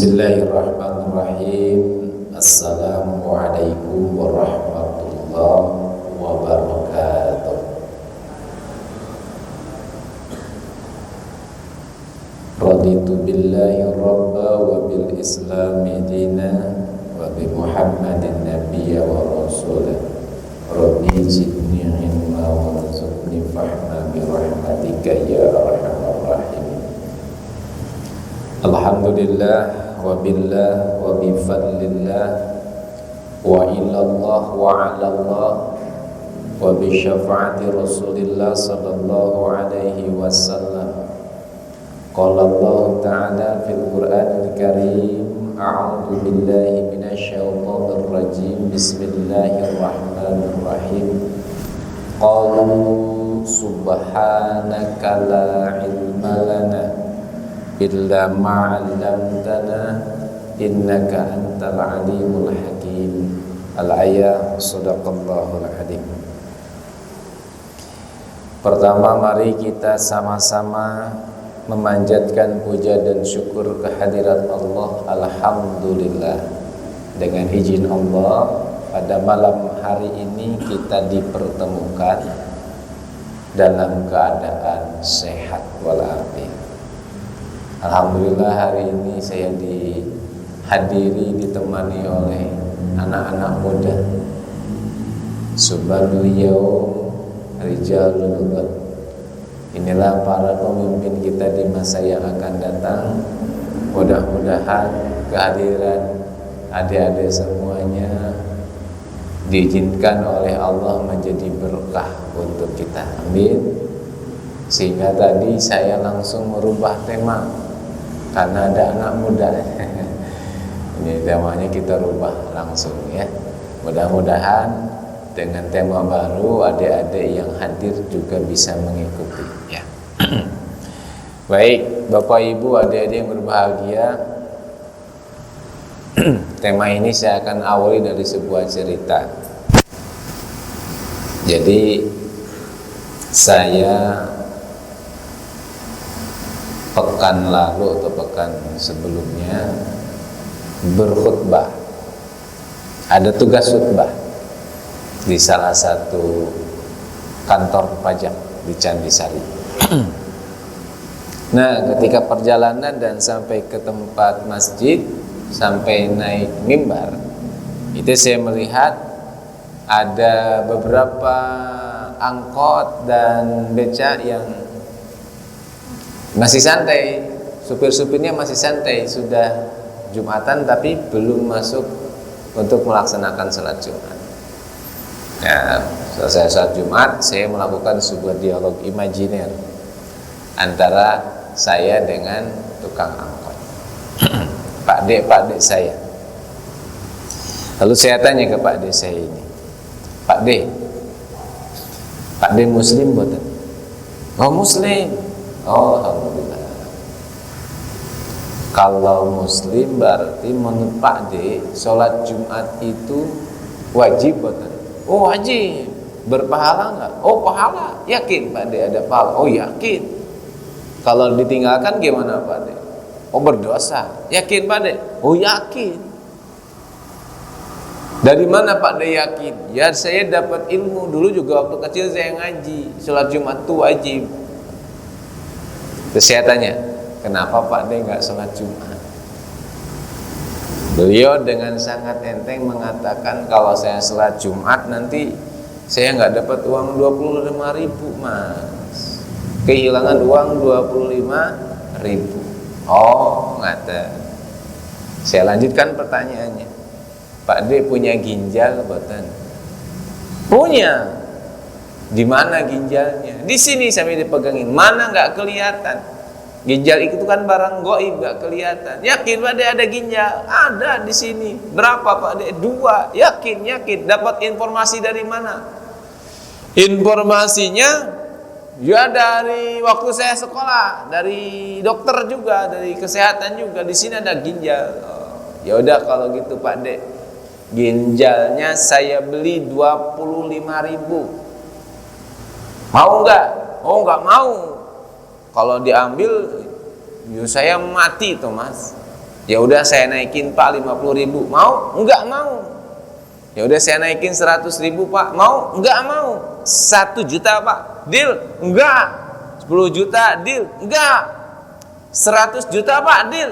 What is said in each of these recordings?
Bismillahirrahmanirrahim. Assalamualaikum warahmatullahi wabarakatuh. Raditu billahi rabba wa bil islami dina wa bi muhammadin nabiyya wa rasulah. Rabbi zidni ilma wa rzuqni fahma bi rahmatika ya arhamar rahimin. Alhamdulillah wa billah wa bi fadlillah wa ilallah wa ala Allah wa bi syafaati Rasulillah sallallahu alaihi wasallam. Qala Allah ta'ala fil Qur'anil Karim, a'udzu billahi minasy syaithanir rajim. Bismillahirrahmanirrahim. Qalu subhanaka la ilma lana illa ma 'allamtana innaka antal alimul hakim. Al-ayah, sadaqallahul azim. Pertama, mari kita sama-sama memanjatkan puja dan syukur kehadirat Allah. Alhamdulillah, dengan izin Allah pada malam hari ini kita dipertemukan dalam keadaan sehat walafiat. Alhamdulillah, hari ini saya dihadiri, ditemani oleh anak-anak muda. Subhanul yaum rijalul ghad. Inilah para pemimpin kita di masa yang akan datang. Mudah-mudahan kehadiran adik-adik semuanya diizinkan oleh Allah menjadi berkah untuk kita. Amin. Sehingga tadi saya langsung merubah tema karena ada anak muda. Ini temanya kita rubah langsung ya. Mudah-mudahan dengan tema baru adik-adik yang hadir juga bisa mengikuti ya. Baik, Bapak Ibu, adik-adik yang berbahagia, tema ini saya akan awali dari sebuah cerita. Jadi saya pekan lalu atau pekan sebelumnya berkhutbah. Ada tugas khutbah di salah satu kantor pajak di Candisari. Nah, ketika perjalanan dan sampai ke tempat masjid, sampai naik mimbar, itu saya melihat ada beberapa angkot dan beca yang masih santai. Supir-supirnya masih santai, sudah Jumatan tapi belum masuk untuk melaksanakan salat Jumat. Ya, selesai salat Jumat, saya melakukan sebuah dialog imajiner antara saya dengan tukang angkot. Pak Dek saya. Lalu saya tanya ke Pak Dek saya ini, Pak Dek Muslim buatan? Oh, Muslim. Oh, alhamdulillah. Kalau Muslim berarti menurut Pak D, sholat Jumat itu wajib buatan? Oh, wajib. Berpahala enggak? Oh, pahala. Yakin Pak D ada pahala? Oh, yakin. Kalau ditinggalkan gimana Pak D? Oh, berdosa. Yakin Pak D? Oh, yakin. Dari mana Pak D yakin? Ya, saya dapat ilmu dulu juga waktu kecil saya ngaji. Sholat Jumat itu wajib. Terus saya tanya, kenapa Pak D nggak sholat Jumat? Beliau dengan sangat enteng mengatakan, kalau saya sholat Jumat nanti saya nggak dapat uang 25.000 Mas. Kehilangan uang 25.000. Oh, ngata. Saya lanjutkan pertanyaannya. Pak D punya ginjal buatan? Punya. Di mana ginjalnya? Di sini sampai dipegangin. Mana nggak kelihatan? Ginjal itu kan barang gaib, nggak kelihatan. Yakin Pak D ada ginjal? Ada di sini. Berapa Pak D? 2. Yakin. Dapat informasi dari mana? Informasinya ya dari waktu saya sekolah, dari dokter juga, dari kesehatan juga. Di sini ada ginjal. Oh, ya udah kalau gitu Pak D, ginjalnya saya beli 25.000. Mau enggak? Oh, enggak mau. Kalau diambil, ya saya mati tuh Mas. Ya udah saya naikin Pak 50.000. Mau? Enggak mau. Ya udah saya naikin 100.000 Pak. Mau? Enggak mau. 1 juta Pak. Deal? Enggak. 10 juta deal? Enggak. 100 juta Pak deal?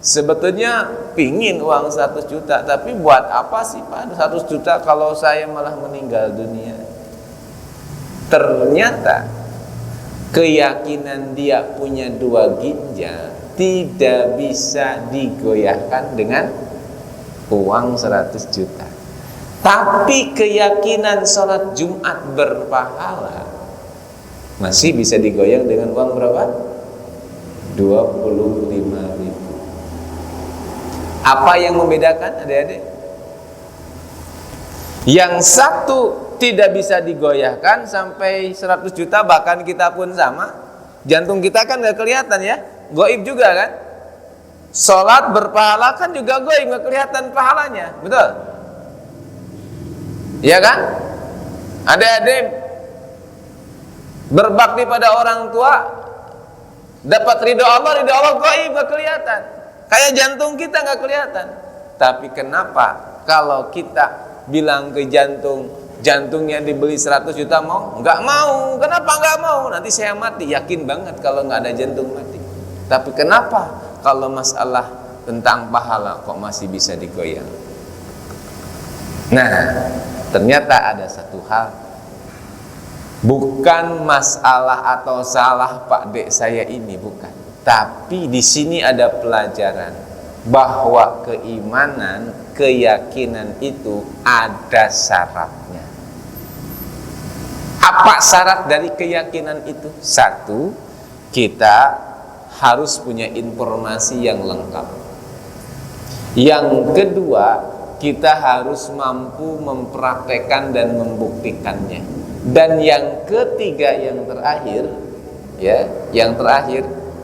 Sebetulnya pingin uang 100 juta, tapi buat apa sih Pak 100 juta kalau saya malah meninggal dunia? Ternyata keyakinan dia punya 2 ginjal tidak bisa digoyahkan dengan uang 100 juta. Tapi keyakinan sholat Jumat berpahala masih bisa digoyang dengan uang berapa? 25.000. Apa yang membedakan adik-adik? Yang satu tidak bisa digoyahkan sampai 100 juta, bahkan kita pun sama. Jantung kita kan gak kelihatan ya, goib juga kan. Sholat berpahala kan juga goib, gak kelihatan pahalanya, betul? Iya kan? Adik-adik berbakti pada orang tua, dapat ridho Allah goib gak kelihatan. Kayak jantung kita gak kelihatan. Tapi kenapa kalau kita bilang ke jantung, jantungnya dibeli 100 juta mau? Nggak mau. Kenapa nggak mau? Nanti saya mati. Yakin banget kalau nggak ada jantung mati. Tapi kenapa kalau masalah tentang pahala kok masih bisa digoyang? Nah, ternyata ada satu hal. Bukan masalah atau salah Pak Dek saya ini, bukan. Tapi di sini ada pelajaran bahwa keimanan, keyakinan itu ada syaratnya. Apa syarat dari keyakinan itu? Satu, kita harus punya informasi yang lengkap. Yang kedua, kita harus mampu mempraktekkan dan membuktikannya. Dan yang ketiga, yang terakhir, ya, yang terakhir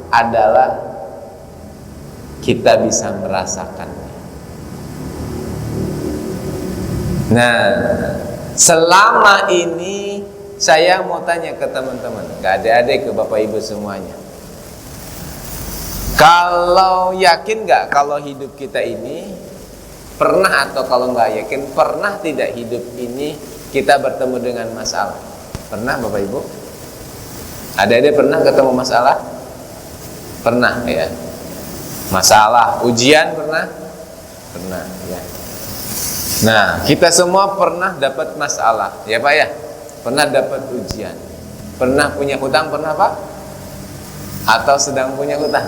adalah kita bisa merasakannya. Nah, selama ini saya mau tanya ke teman-teman, ke adik-adik, ke bapak ibu semuanya. Kalau yakin nggak kalau hidup kita ini pernah, atau kalau nggak yakin pernah tidak hidup ini kita bertemu dengan masalah? Pernah bapak ibu? Adik-adik pernah ketemu masalah? Pernah ya. Masalah, ujian pernah? Pernah ya. Nah, kita semua pernah dapat masalah, ya Pak ya? Pernah dapat ujian. Pernah punya hutang, pernah Pak? Atau sedang punya hutang?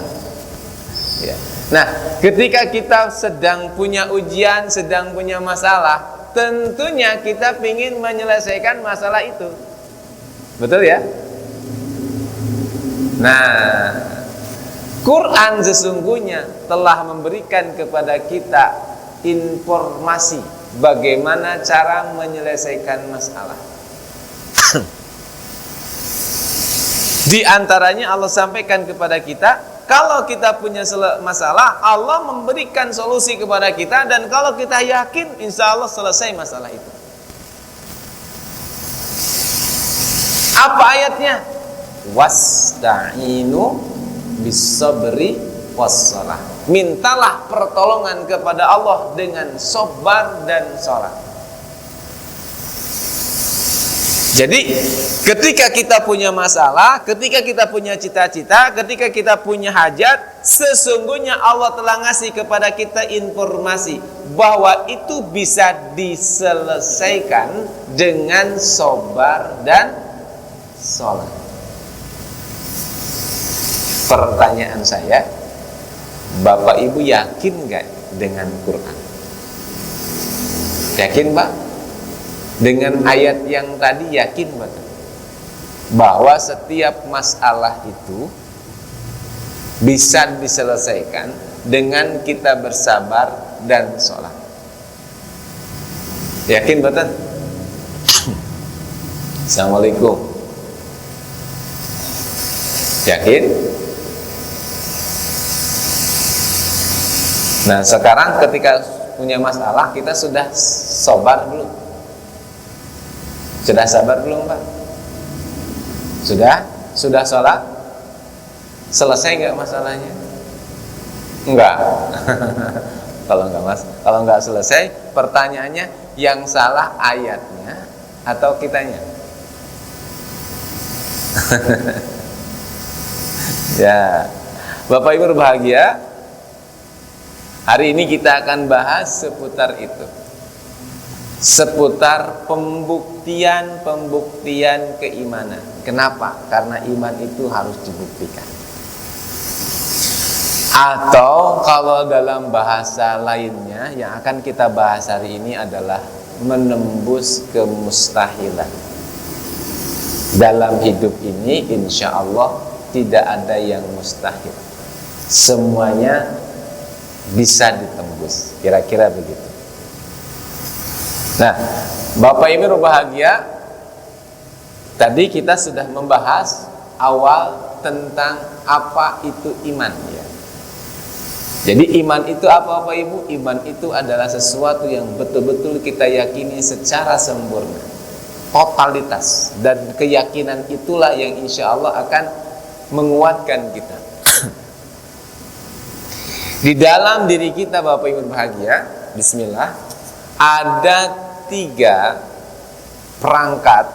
Ya. Nah, ketika kita sedang punya ujian, sedang punya masalah, tentunya kita ingin menyelesaikan masalah itu. Betul ya? Nah, Quran sesungguhnya telah memberikan kepada kita informasi bagaimana cara menyelesaikan masalah. Di antaranya Allah sampaikan kepada kita, kalau kita punya masalah, Allah memberikan solusi kepada kita, dan kalau kita yakin, insya Allah selesai masalah itu. Apa ayatnya? Wasta'inu bisabri wassalah. Mintalah pertolongan kepada Allah dengan sabar dan salat. Jadi ketika kita punya masalah, ketika kita punya cita-cita, ketika kita punya hajat, sesungguhnya Allah telah ngasih kepada kita informasi bahwa itu bisa diselesaikan dengan sabar dan salat. Pertanyaan saya, Bapak Ibu yakin gak dengan Quran? Yakin Pak? Dengan ayat yang tadi yakin betul bahwa setiap masalah itu bisa diselesaikan dengan kita bersabar dan sholat. Yakin betul? Assalamualaikum. Yakin? Nah, sekarang ketika punya masalah, kita sudah sabar belum? Sudah sabar belum Pak? Sudah? Sudah sholat? Selesai nggak masalahnya? Enggak. Kalau enggak selesai, pertanyaannya yang salah ayatnya atau kitanya? Ya, Bapak Ibu berbahagia, hari ini kita akan bahas seputar itu, seputar pembuktian keimanan. Kenapa? Karena iman itu harus dibuktikan. Atau kalau dalam bahasa lainnya yang akan kita bahas hari ini adalah menembus kemustahilan. Dalam hidup ini insya Allah tidak ada yang mustahil, semuanya bisa ditembus, kira-kira begitu. Nah, Bapak Ibu berbahagia, tadi kita sudah membahas awal tentang apa itu iman ya. Jadi iman itu apa Bapak Ibu? Iman itu adalah sesuatu yang betul-betul kita yakini secara sempurna, totalitas, dan keyakinan itulah yang insya Allah akan menguatkan kita. Di dalam diri kita Bapak Ibu bahagia, bismillah, ada 3 perangkat,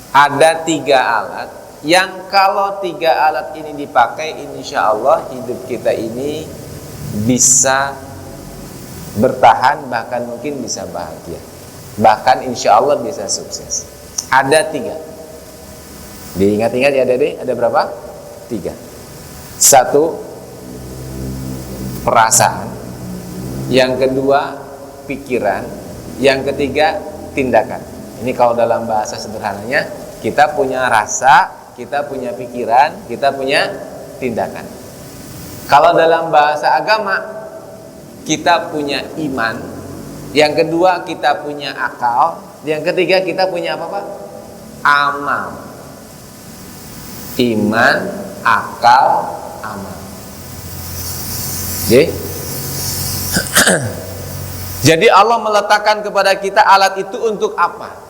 ada 3 alat yang kalau 3 alat ini dipakai insya Allah hidup kita ini bisa bertahan, bahkan mungkin bisa bahagia, bahkan insya Allah bisa sukses. Ada 3. Diingat-ingat ya Dede, ada berapa? 3. 1, perasaan. Yang kedua, pikiran. Yang ketiga, tindakan. Ini kalau dalam bahasa sederhananya, kita punya rasa, kita punya pikiran, kita punya tindakan. Kalau dalam bahasa agama, kita punya iman. Yang kedua, kita punya akal. Yang ketiga, kita punya apa Pak? Amal. Iman, akal, amal. Oke? Jadi Allah meletakkan kepada kita alat itu untuk apa?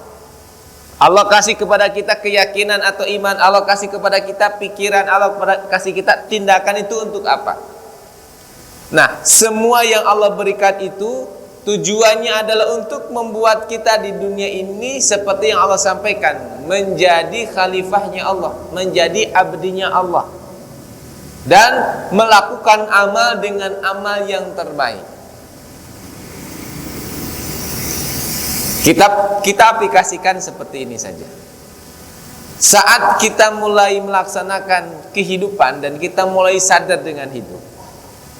Allah kasih kepada kita keyakinan atau iman, Allah kasih kepada kita pikiran, Allah kasih kita tindakan, itu untuk apa? Nah, semua yang Allah berikan itu tujuannya adalah untuk membuat kita di dunia ini seperti yang Allah sampaikan, menjadi khalifahnya Allah, menjadi abdinya Allah, dan melakukan amal dengan amal yang terbaik. Kita aplikasikan seperti ini saja. Saat kita mulai melaksanakan kehidupan dan kita mulai sadar dengan hidup,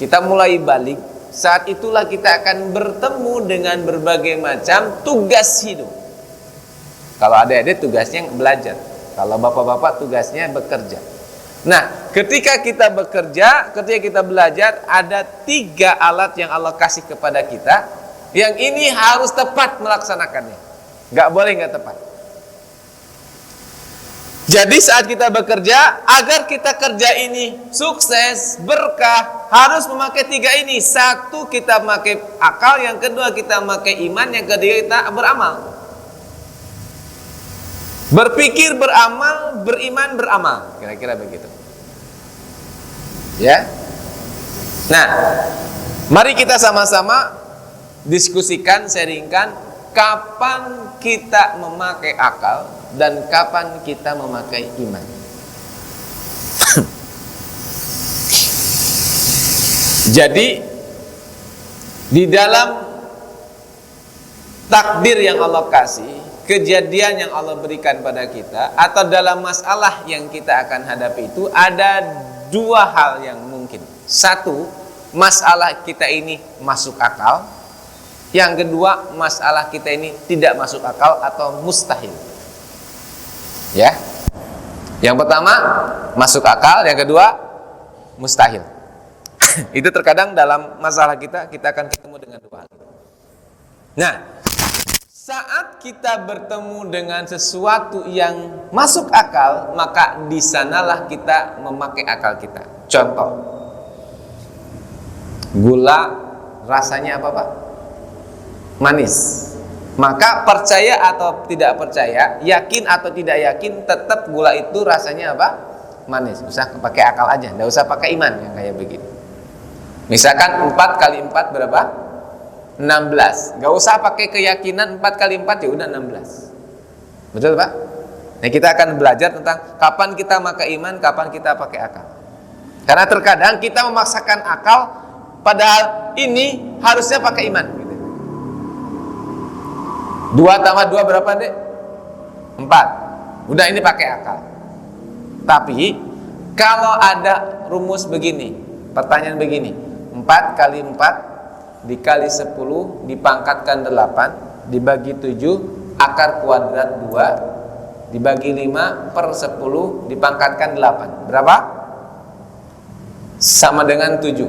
kita mulai balik, saat itulah kita akan bertemu dengan berbagai macam tugas hidup. Kalau adik-adik tugasnya belajar, kalau bapak-bapak tugasnya bekerja. Nah, ketika kita bekerja, ketika kita belajar, ada 3 alat yang Allah kasih kepada kita, yang ini harus tepat melaksanakannya, nggak boleh nggak tepat. Jadi saat kita bekerja, agar kita kerja ini sukses, berkah, harus memakai 3 ini. 1, kita memakai akal. Yang kedua, kita memakai iman. Yang ketiga, kita beramal. Berpikir, beramal, beriman, beramal. Kira-kira begitu. Ya. Nah, mari kita sama-sama diskusikan, sharingkan kapan kita memakai akal dan kapan kita memakai iman. Jadi di dalam takdir yang Allah kasih, kejadian yang Allah berikan pada kita, atau dalam masalah yang kita akan hadapi itu ada 2 hal yang mungkin. 1, masalah kita ini masuk akal. Yang kedua, masalah kita ini tidak masuk akal atau mustahil. Ya. Yang pertama masuk akal, yang kedua mustahil. Itu terkadang dalam masalah kita akan ketemu dengan 2 hal. Nah, saat kita bertemu dengan sesuatu yang masuk akal, maka di sanalah kita memakai akal kita. Contoh, gula rasanya apa Pak? Manis. Maka percaya atau tidak percaya, yakin atau tidak yakin, tetap gula itu rasanya apa? Manis. Usah pakai akal aja, nggak usah pakai iman yang kayak begitu. Misalkan 4 kali 4 berapa? 16. Gak usah pakai keyakinan 4 kali 4 ya udah 16. Betul Pak? Nah, kita akan belajar tentang kapan kita pakai iman, kapan kita pakai akal. Karena terkadang kita memaksakan akal, padahal ini harusnya pakai iman. 2 tambah 2 berapa dek? 4. Udah ini pakai akal. Tapi kalau ada rumus begini, pertanyaan begini, 4 kali 4 dikali 10 dipangkatkan 8 dibagi 7 akar kuadrat 2 dibagi 5 per 10 dipangkatkan 8 berapa? Sama dengan 7.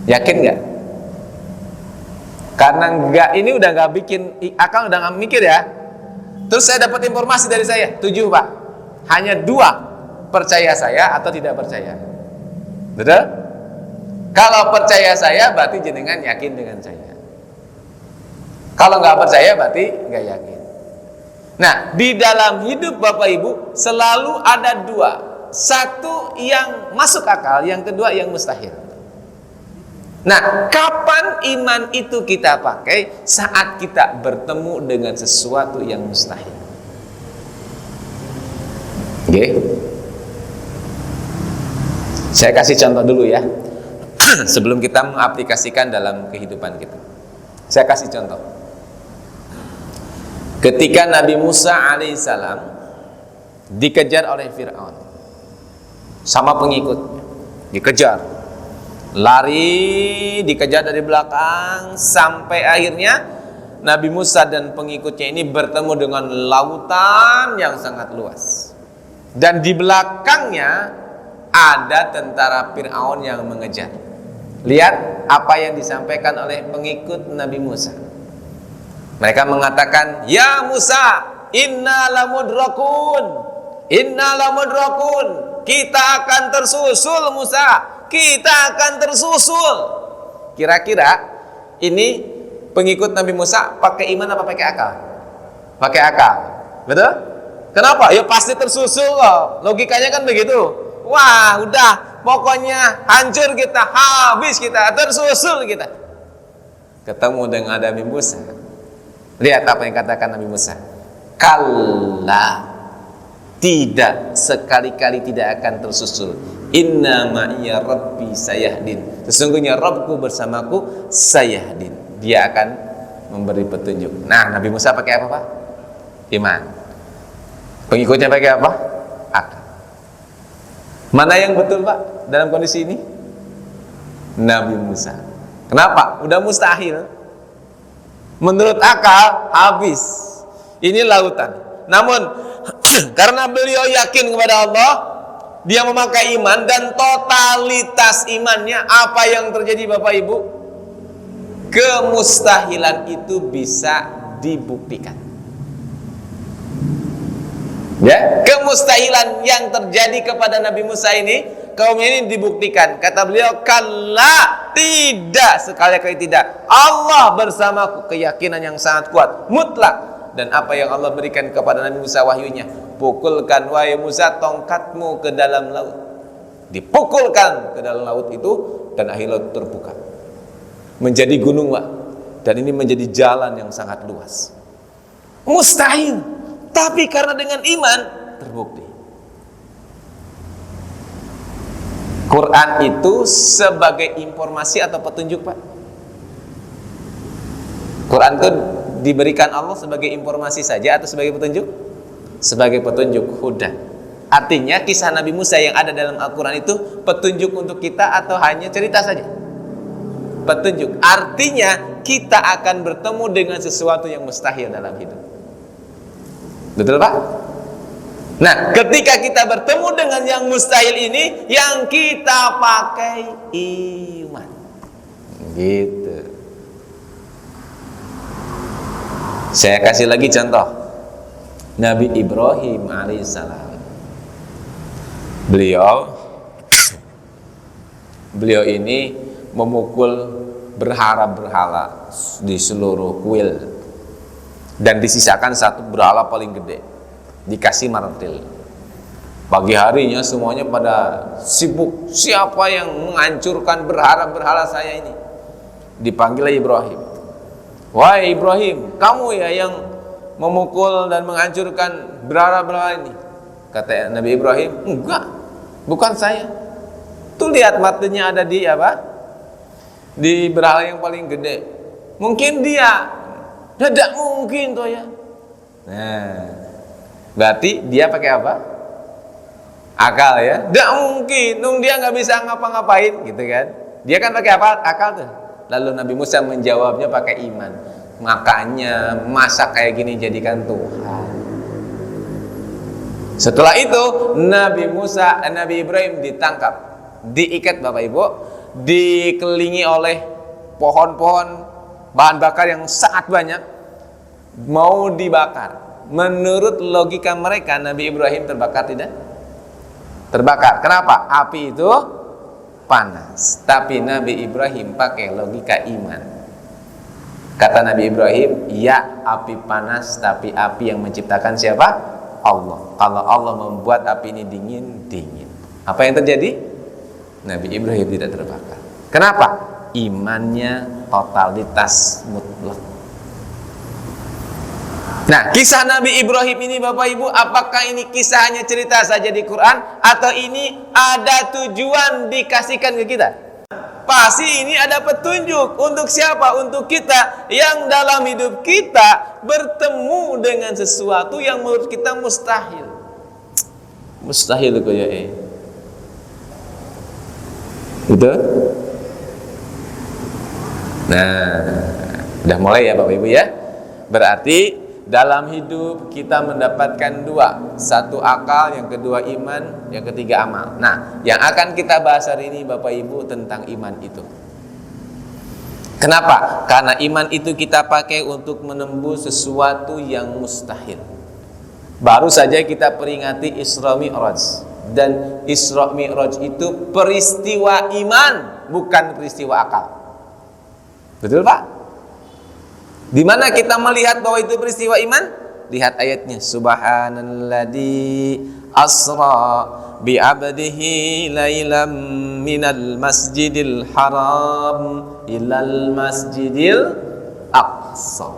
Yakin gak? Karena enggak, ini udah gak bikin akal, udah gak mikir ya. Terus saya dapat informasi dari saya 7 Pak. Hanya 2 percaya saya atau tidak percaya. Betul? Kalau percaya saya berarti jenengan yakin dengan saya. Kalau nggak percaya berarti nggak yakin. Nah, di dalam hidup Bapak Ibu selalu ada 2. Satu yang masuk akal, yang kedua yang mustahil. Nah, kapan iman itu kita pakai? Saat kita bertemu dengan sesuatu yang mustahil. Oke. Saya kasih contoh dulu ya. Sebelum kita mengaplikasikan dalam kehidupan kita. Saya kasih contoh. Ketika Nabi Musa alaihissalam dikejar oleh Fir'aun sama pengikutnya, dikejar, lari, dikejar dari belakang, sampai akhirnya Nabi Musa dan pengikutnya ini bertemu dengan lautan yang sangat luas, dan di belakangnya ada tentara Fir'aun yang mengejar. Lihat apa yang disampaikan oleh pengikut Nabi Musa. Mereka mengatakan, "Ya Musa, inna lamudrakun. Inna lamudrakun. Kita akan tersusul Musa. Kita akan tersusul." Kira-kira ini pengikut Nabi Musa pakai iman apa pakai akal? Pakai akal. Betul? Kenapa? Ya pasti tersusul kok. Logikanya kan begitu. Wah, udah, pokoknya hancur kita, habis kita, tersusul kita. Ketemu dengan Nabi Musa. Lihat apa yang katakan Nabi Musa. Kalla, tidak, sekali-kali tidak akan tersusul. Inna ma'iya rabbi sayahdin. Sesungguhnya Rabbku bersamaku sayahdin. Dia akan memberi petunjuk. Nah, Nabi Musa pakai apa Pak? Iman. Pengikutnya pakai apa? Akal. Mana yang betul Pak dalam kondisi ini? Nabi Musa. Kenapa? Udah mustahil. Menurut akal habis. Ini lautan. Namun karena beliau yakin kepada Allah, dia memakai iman, dan totalitas imannya, apa yang terjadi Bapak Ibu? Kemustahilan itu bisa dibuktikan. Ya, kemustahilan yang terjadi kepada Nabi Musa ini, kaum ini dibuktikan. Kata beliau, kalla, tidak, sekali-kali tidak. Allah bersamaku, keyakinan yang sangat kuat, mutlak. Dan apa yang Allah berikan kepada Nabi Musa wahyunya, pukulkan wahai Musa tongkatmu ke dalam laut. Dipukulkan ke dalam laut itu, dan akhir laut terbuka menjadi gunung Pak. Dan ini menjadi jalan yang sangat luas. Mustahil. Tapi karena dengan iman terbukti. Quran itu sebagai informasi atau petunjuk Pak? Quran itu diberikan Allah sebagai informasi saja atau sebagai petunjuk? Sebagai petunjuk, huda. Artinya kisah Nabi Musa yang ada dalam Al-Quran itu petunjuk untuk kita atau hanya cerita saja? Petunjuk. Artinya kita akan bertemu dengan sesuatu yang mustahil dalam hidup. Betul Pak? Nah, ketika kita bertemu dengan yang mustahil ini, yang kita pakai iman. Gitu. Saya kasih lagi contoh. Nabi Ibrahim alaihissalam. Beliau ini memukul berhala-berhala di seluruh kuil. Dan disisakan satu berhala paling gede, dikasih martil. Pagi harinya semuanya pada sibuk. Siapa yang menghancurkan berhala saya ini? Dipanggil Ibrahim. Wahai Ibrahim, kamu ya yang memukul dan menghancurkan berhala ini? Kata Nabi Ibrahim, enggak, bukan saya. Tuh lihat matanya ada di apa? Di berhala yang paling gede. Mungkin dia. Tidak mungkin tuh ya. Nah, berarti dia pakai apa? Akal ya. Tidak mungkin. Dia nggak bisa ngapa-ngapain, gitu kan? Dia kan pakai apa? Akal tuh. Lalu Nabi Musa menjawabnya pakai iman. Makanya masa kayak gini jadikan Tuhan. Setelah itu Nabi Ibrahim ditangkap, diikat Bapak Ibu, dikelilingi oleh pohon-pohon bahan bakar yang sangat banyak, mau dibakar. Menurut logika mereka, Nabi Ibrahim terbakar tidak? Terbakar. Kenapa? Api itu panas. Tapi Nabi Ibrahim pakai logika iman. Kata Nabi Ibrahim, ya api panas, tapi api yang menciptakan siapa? Allah. Kalau Allah membuat api ini dingin. Apa yang terjadi? Nabi Ibrahim tidak terbakar. Kenapa? Imannya totalitas mutlak. Nah, kisah Nabi Ibrahim ini Bapak Ibu, apakah ini kisah hanya cerita saja di Quran, atau ini ada tujuan dikasihkan ke kita? Pasti ini ada petunjuk. Untuk siapa? Untuk kita yang dalam hidup kita bertemu dengan sesuatu yang menurut kita mustahil. Mustahil kok ya. Gitu? Nah, udah mulai ya Bapak Ibu ya. Berarti dalam hidup kita mendapatkan dua, satu akal, yang kedua iman, yang ketiga amal. Nah, yang akan kita bahas hari ini Bapak Ibu tentang iman itu. Kenapa? Karena iman itu kita pakai untuk menembus sesuatu yang mustahil. Baru saja kita peringati Isra Mi'raj. Dan Isra Mi'raj itu peristiwa iman, bukan peristiwa akal. Betul Pak? Di mana kita melihat bahwa itu peristiwa iman? Lihat ayatnya. Subhanalladzi asra bi 'abdihi lailam minal masjidil haram ilal masjidil aqsa.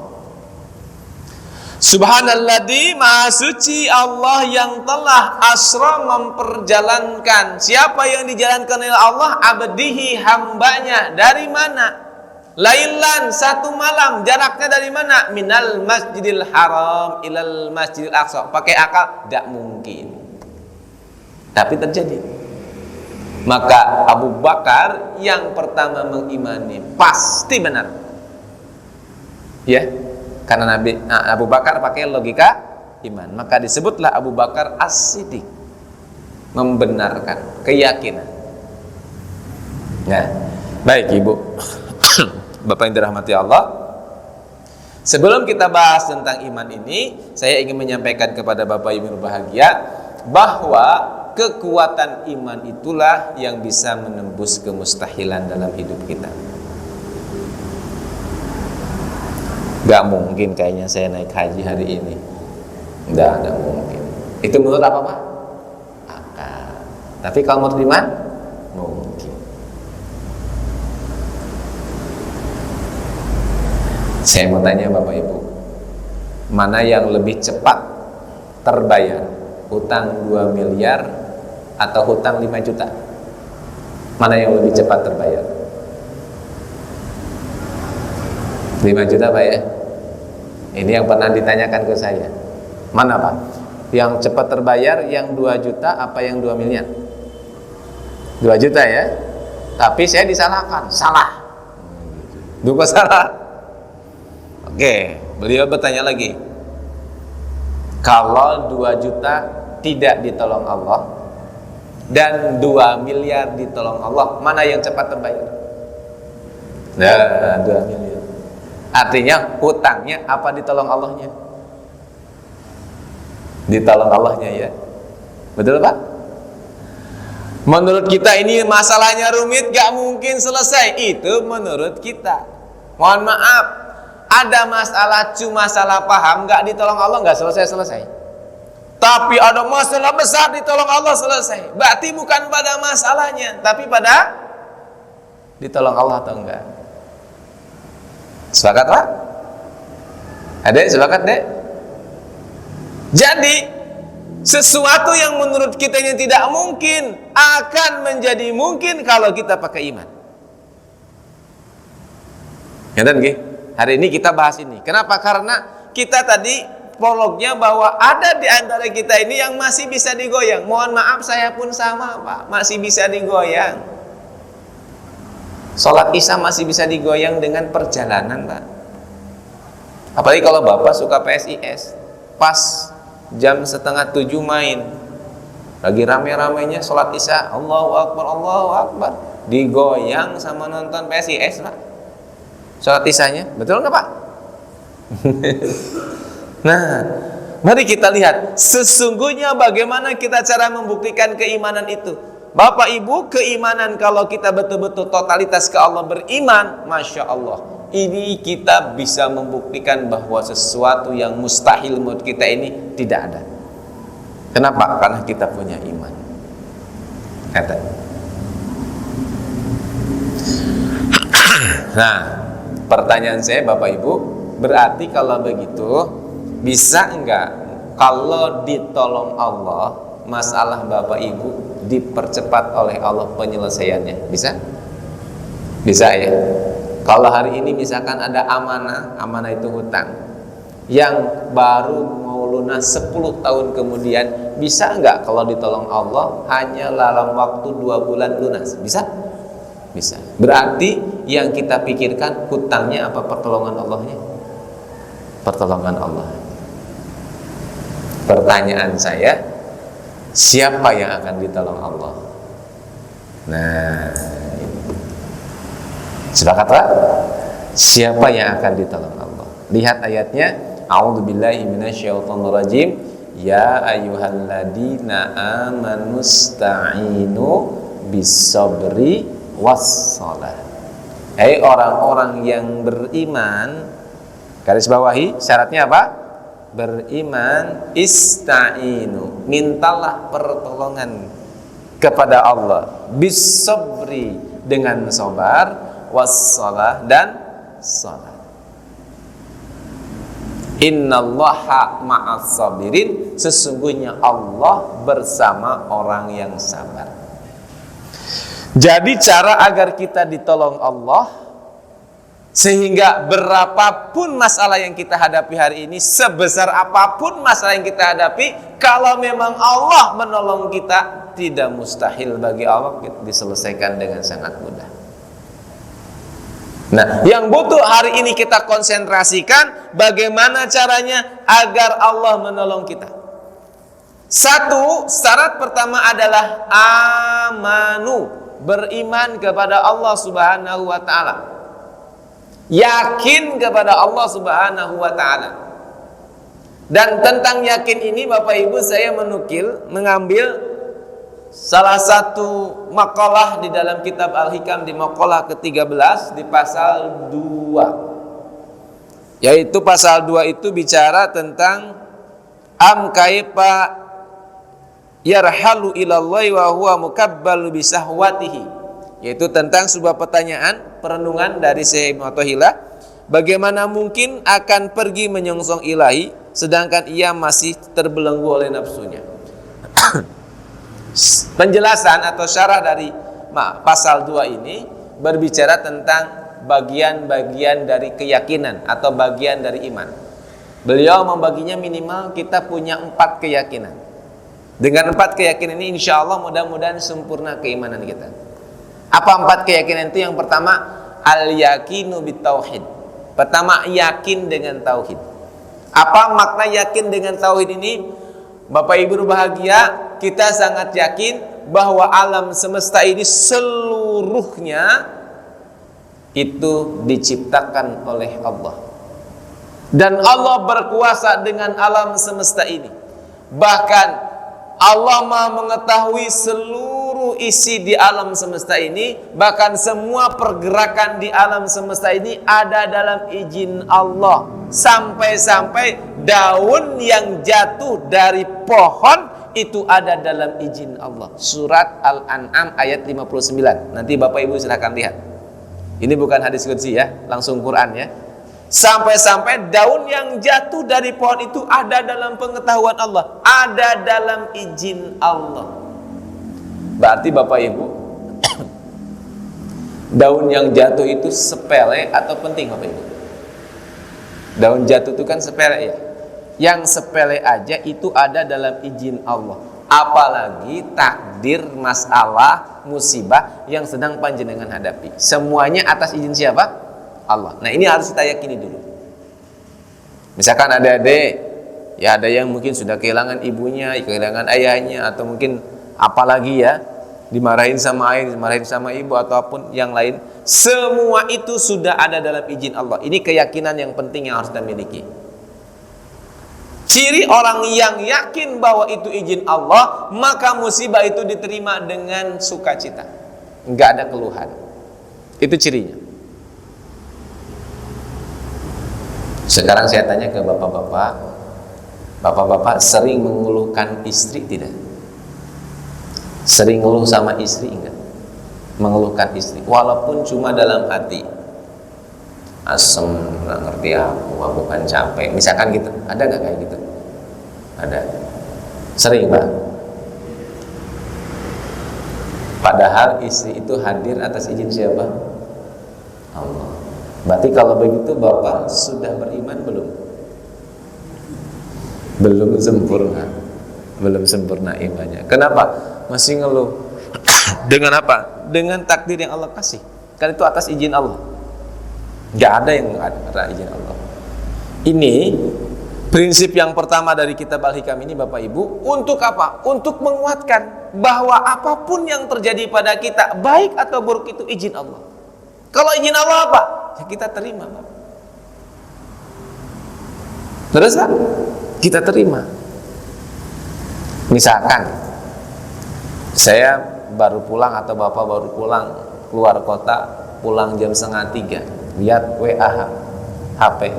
Subhanalladzi, maha suci Allah yang telah asra memperjalankan. Siapa yang dijalankan oleh Allah? Abdihi, hambanya. Dari mana? Lailan, satu malam. Jaraknya dari mana? Minal masjidil haram ilal masjidil aqsa. Pakai akal? Tidak mungkin. Tapi terjadi. Maka Abu Bakar yang pertama mengimani, pasti benar. Ya, karena Abu Bakar pakai logika iman. Maka disebutlah Abu Bakar as-Siddiq, membenarkan keyakinan. Nah, baik Ibu Bapak yang dirahmati Allah, sebelum kita bahas tentang iman ini, saya ingin menyampaikan kepada Bapak Ibu berbahagia bahwa kekuatan iman itulah yang bisa menembus kemustahilan dalam hidup kita. Gak mungkin kayaknya saya naik haji hari ini. Gak mungkin. Itu menurut apa Pak? Akal. Tapi kalau menurut iman, mungkin. Saya mau tanya Bapak Ibu, mana yang lebih cepat terbayar? Hutang 2 miliar atau hutang 5 juta? Mana yang lebih cepat terbayar? 5 juta Pak ya? Ini yang pernah ditanyakan ke saya. Mana Pak? Yang cepat terbayar yang 2 juta apa yang 2 miliar? 2 juta ya? Tapi saya disalahkan. Salah. Duga salah. Oke, beliau bertanya lagi. Kalau 2 juta tidak ditolong Allah dan 2 miliar ditolong Allah, mana yang cepat terbayar? Nah, 2 miliar. Artinya hutangnya apa ditolong Allahnya? Ditolong Allahnya ya. Betul Pak? Menurut kita ini masalahnya rumit, gak mungkin selesai. Itu menurut kita. Mohon maaf, ada masalah cuma salah paham, gak ditolong Allah, gak selesai-selesai. Tapi ada masalah besar, ditolong Allah, selesai. Berarti bukan pada masalahnya, tapi pada ditolong Allah atau enggak. Sepakat Pak? Adek sepakat Dek? Jadi sesuatu yang menurut kita yang tidak mungkin akan menjadi mungkin kalau kita pakai iman. Hari ini kita bahas ini. Kenapa? Karena kita tadi prolognya bahwa ada di antara kita ini yang masih bisa digoyang. Mohon maaf, saya pun sama Pak, masih bisa digoyang. Sholat isya masih bisa digoyang dengan perjalanan Pak. Apalagi kalau Bapak suka PSIS, pas jam 6:30 main, lagi rame-ramenya sholat isya, Allahu Akbar, digoyang sama nonton PSIS Pak, sholat isyanya, betul nggak Pak? Nah, mari kita lihat sesungguhnya bagaimana kita cara membuktikan keimanan itu. Bapak Ibu, keimanan kalau kita betul-betul totalitas ke Allah beriman, Masya Allah, ini kita bisa membuktikan bahwa sesuatu yang mustahil menurut kita ini tidak ada. Kenapa? Karena kita punya iman. Kata. Nah, pertanyaan saya Bapak Ibu, berarti kalau begitu bisa enggak kalau ditolong Allah, masalah Bapak Ibu dipercepat oleh Allah penyelesaiannya? Bisa? Bisa ya. Kalau hari ini misalkan ada amanah itu hutang yang baru mau lunas 10 tahun kemudian, bisa enggak kalau ditolong Allah hanya dalam waktu 2 bulan lunas? Bisa? Bisa. Berarti yang kita pikirkan hutangnya apa pertolongan Allahnya? Pertolongan Allah. Pertanyaan saya, siapa yang akan ditolong Allah? Nah, sepakat Pak? Siapa yang akan ditolong Allah? Lihat ayatnya, A'udzubillahi minasyaitonirrajim, ya ayyuhalladzina amanu sta'inu bis-sabri was-shalah. Hai orang-orang yang beriman, garis bawahi syaratnya apa? Beriman, ista'inu, mintalah pertolongan kepada Allah, bis-sabri, dengan sabar, was-shalah, dan salat. Innallaha ma'as sabirin, sesungguhnya Allah bersama orang yang sabar. Jadi cara agar kita ditolong Allah, sehingga berapapun masalah yang kita hadapi hari ini, sebesar apapun masalah yang kita hadapi, kalau memang Allah menolong kita, tidak mustahil bagi Allah diselesaikan dengan sangat mudah. Nah, yang butuh hari ini kita konsentrasikan, bagaimana caranya agar Allah menolong kita. Satu, syarat pertama adalah amanu, beriman kepada Allah Subhanahu wa ta'ala, yakin kepada Allah Subhanahu wa ta'ala. Dan tentang yakin ini Bapak Ibu, saya mengambil salah satu makalah di dalam kitab Al-Hikam di makalah ke-13 di pasal 2. Yaitu pasal 2 itu bicara tentang kaifa yarhalu ilallahi wa huwa mukabbalu bisahwatihi, yaitu tentang sebuah pertanyaan perenungan dari Syekh Ibnu Athaillah, bagaimana mungkin akan pergi menyongsong ilahi sedangkan ia masih terbelenggu oleh nafsunya. Penjelasan atau syarah dari pasal 2 ini berbicara tentang bagian-bagian dari keyakinan atau bagian dari iman. Beliau membaginya minimal kita punya 4 keyakinan. Dengan 4 keyakinan ini insya Allah mudah-mudahan sempurna keimanan kita. Apa 4 keyakinan itu? Yang pertama, al-yakinu bitauhid. Pertama, yakin dengan tauhid. Apa makna yakin dengan tauhid ini? Bapak Ibu berbahagia, kita sangat yakin bahwa alam semesta ini seluruhnya itu diciptakan oleh Allah. Dan Allah berkuasa dengan alam semesta ini. Bahkan Allah Maha mengetahui seluruh isi di alam semesta ini. Bahkan semua pergerakan di alam semesta ini ada dalam izin Allah. Sampai-sampai daun yang jatuh dari pohon itu ada dalam izin Allah. Surat Al-An'am ayat 59. Nanti Bapak Ibu silakan lihat. Ini bukan hadis qudsi ya, langsung Quran ya. Sampai-sampai daun yang jatuh dari pohon itu ada dalam pengetahuan Allah, ada dalam izin Allah. Berarti Bapak Ibu, daun yang jatuh itu sepele atau penting Bapak Ibu? Daun jatuh itu kan sepele ya. Yang sepele aja itu ada dalam izin Allah. Apalagi takdir masalah musibah yang sedang panjenengan hadapi. Semuanya atas izin siapa? Allah. Nah ini harus kita yakini dulu. Misalkan ada adik, ya ada yang mungkin sudah kehilangan ibunya, kehilangan ayahnya, atau mungkin apalagi ya, dimarahin sama ayah, dimarahin sama ibu, ataupun yang lain. Semua itu sudah ada dalam izin Allah. Ini keyakinan yang penting yang harus kita miliki. Ciri orang yang yakin bahwa itu izin Allah, maka musibah itu diterima dengan sukacita, nggak ada keluhan. Itu cirinya. Sekarang saya tanya ke bapak-bapak, bapak-bapak sering mengeluhkan istri tidak? Sering ngeluh sama istri enggak? Mengeluhkan istri, walaupun cuma dalam hati. Asem, nggak ngerti aku kan capek. Misalkan gitu, ada nggak kayak gitu? Ada. Sering Pak. Padahal istri itu hadir atas izin siapa? Allah. Berarti kalau begitu Bapak sudah beriman belum? Belum sempurna. Belum sempurna imannya. Kenapa? Masih ngeluh. Dengan apa? Dengan takdir yang Allah kasih. Kan itu atas izin Allah. Gak ada yang ada izin Allah. Ini prinsip yang pertama dari kitab Al-Hikam ini Bapak Ibu. Untuk apa? Untuk menguatkan bahwa apapun yang terjadi pada kita, baik atau buruk, itu izin Allah. Kalau izin Allah apa? Ya kita terima Pak. Terus Pak? Kita terima. Misalkan saya baru pulang atau Bapak baru pulang keluar kota, pulang jam 2:30, lihat WA HP.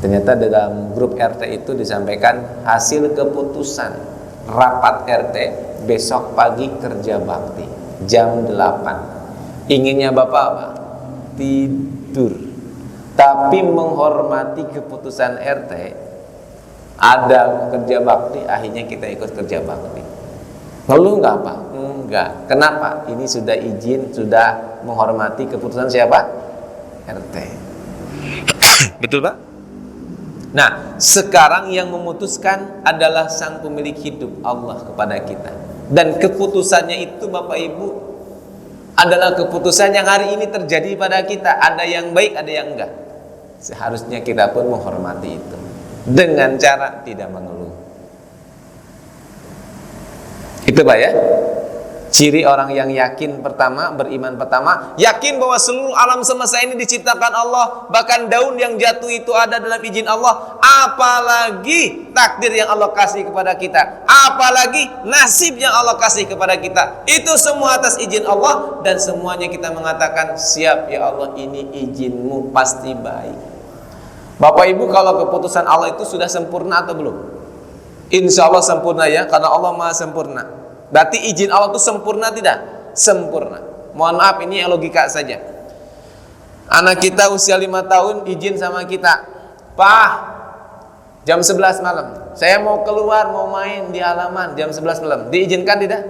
Ternyata dalam grup RT itu disampaikan hasil keputusan rapat RT besok pagi kerja bakti jam 8. Inginnya Bapak apa? Tidur. Tapi menghormati keputusan RT, ada kerja bakti, akhirnya kita ikut kerja bakti. Ngeluh nggak Pak? Enggak. Kenapa? Ini sudah izin, sudah menghormati keputusan siapa? RT. Betul Pak? Nah, sekarang yang memutuskan adalah sang pemilik hidup, Allah, kepada kita. Dan keputusannya itu Bapak Ibu adalah keputusan yang hari ini terjadi pada kita. Ada yang baik, ada yang enggak. Seharusnya kita pun menghormati itu dengan cara tidak mengeluh. Itu Pak ya. Ciri orang yang yakin pertama, beriman pertama, yakin bahwa seluruh alam semesta ini diciptakan Allah, bahkan daun yang jatuh itu ada dalam izin Allah, apalagi takdir yang Allah kasih kepada kita, apalagi nasib yang Allah kasih kepada kita, itu semua atas izin Allah, dan semuanya kita mengatakan siap ya Allah, ini izinmu pasti baik. Bapak Ibu, kalau keputusan Allah itu sudah sempurna atau belum? Insya Allah sempurna ya, karena Allah Maha sempurna. Berarti izin Allah itu sempurna tidak? Sempurna. Mohon maaf, ini logika saja. Anak kita usia 5 tahun izin sama kita, Pak, jam 11 malam saya mau keluar, mau main di halaman jam 11 malam. Diizinkan tidak?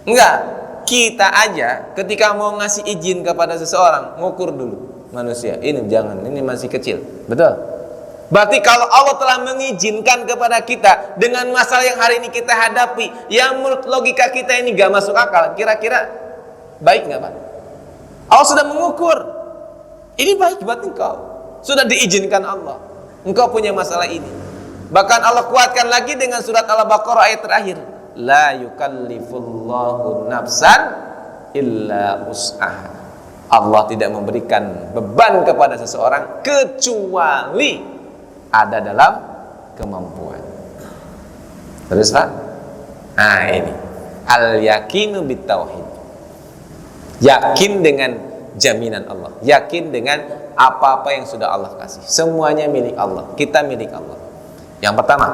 Enggak. Kita aja ketika mau ngasih izin kepada seseorang, ngukur dulu manusia. Ini jangan, ini masih kecil. Betul? Berarti kalau Allah telah mengizinkan kepada kita dengan masalah yang hari ini kita hadapi, yang menurut logika kita ini gak masuk akal, kira-kira baik gak Pak? Allah sudah mengukur, ini baik buat engkau, sudah diizinkan Allah, engkau punya masalah ini. Bahkan Allah kuatkan lagi dengan surat Al-Baqarah ayat terakhir, la yukallifullahu nafsan illa us'aha. Allah tidak memberikan beban kepada seseorang kecuali ada dalam kemampuan. Terus Pak? Nah ini al-yakinu bitauhid. Yakin dengan jaminan Allah. Yakin dengan apa-apa yang sudah Allah kasih. Semuanya milik Allah. Kita milik Allah. Yang pertama.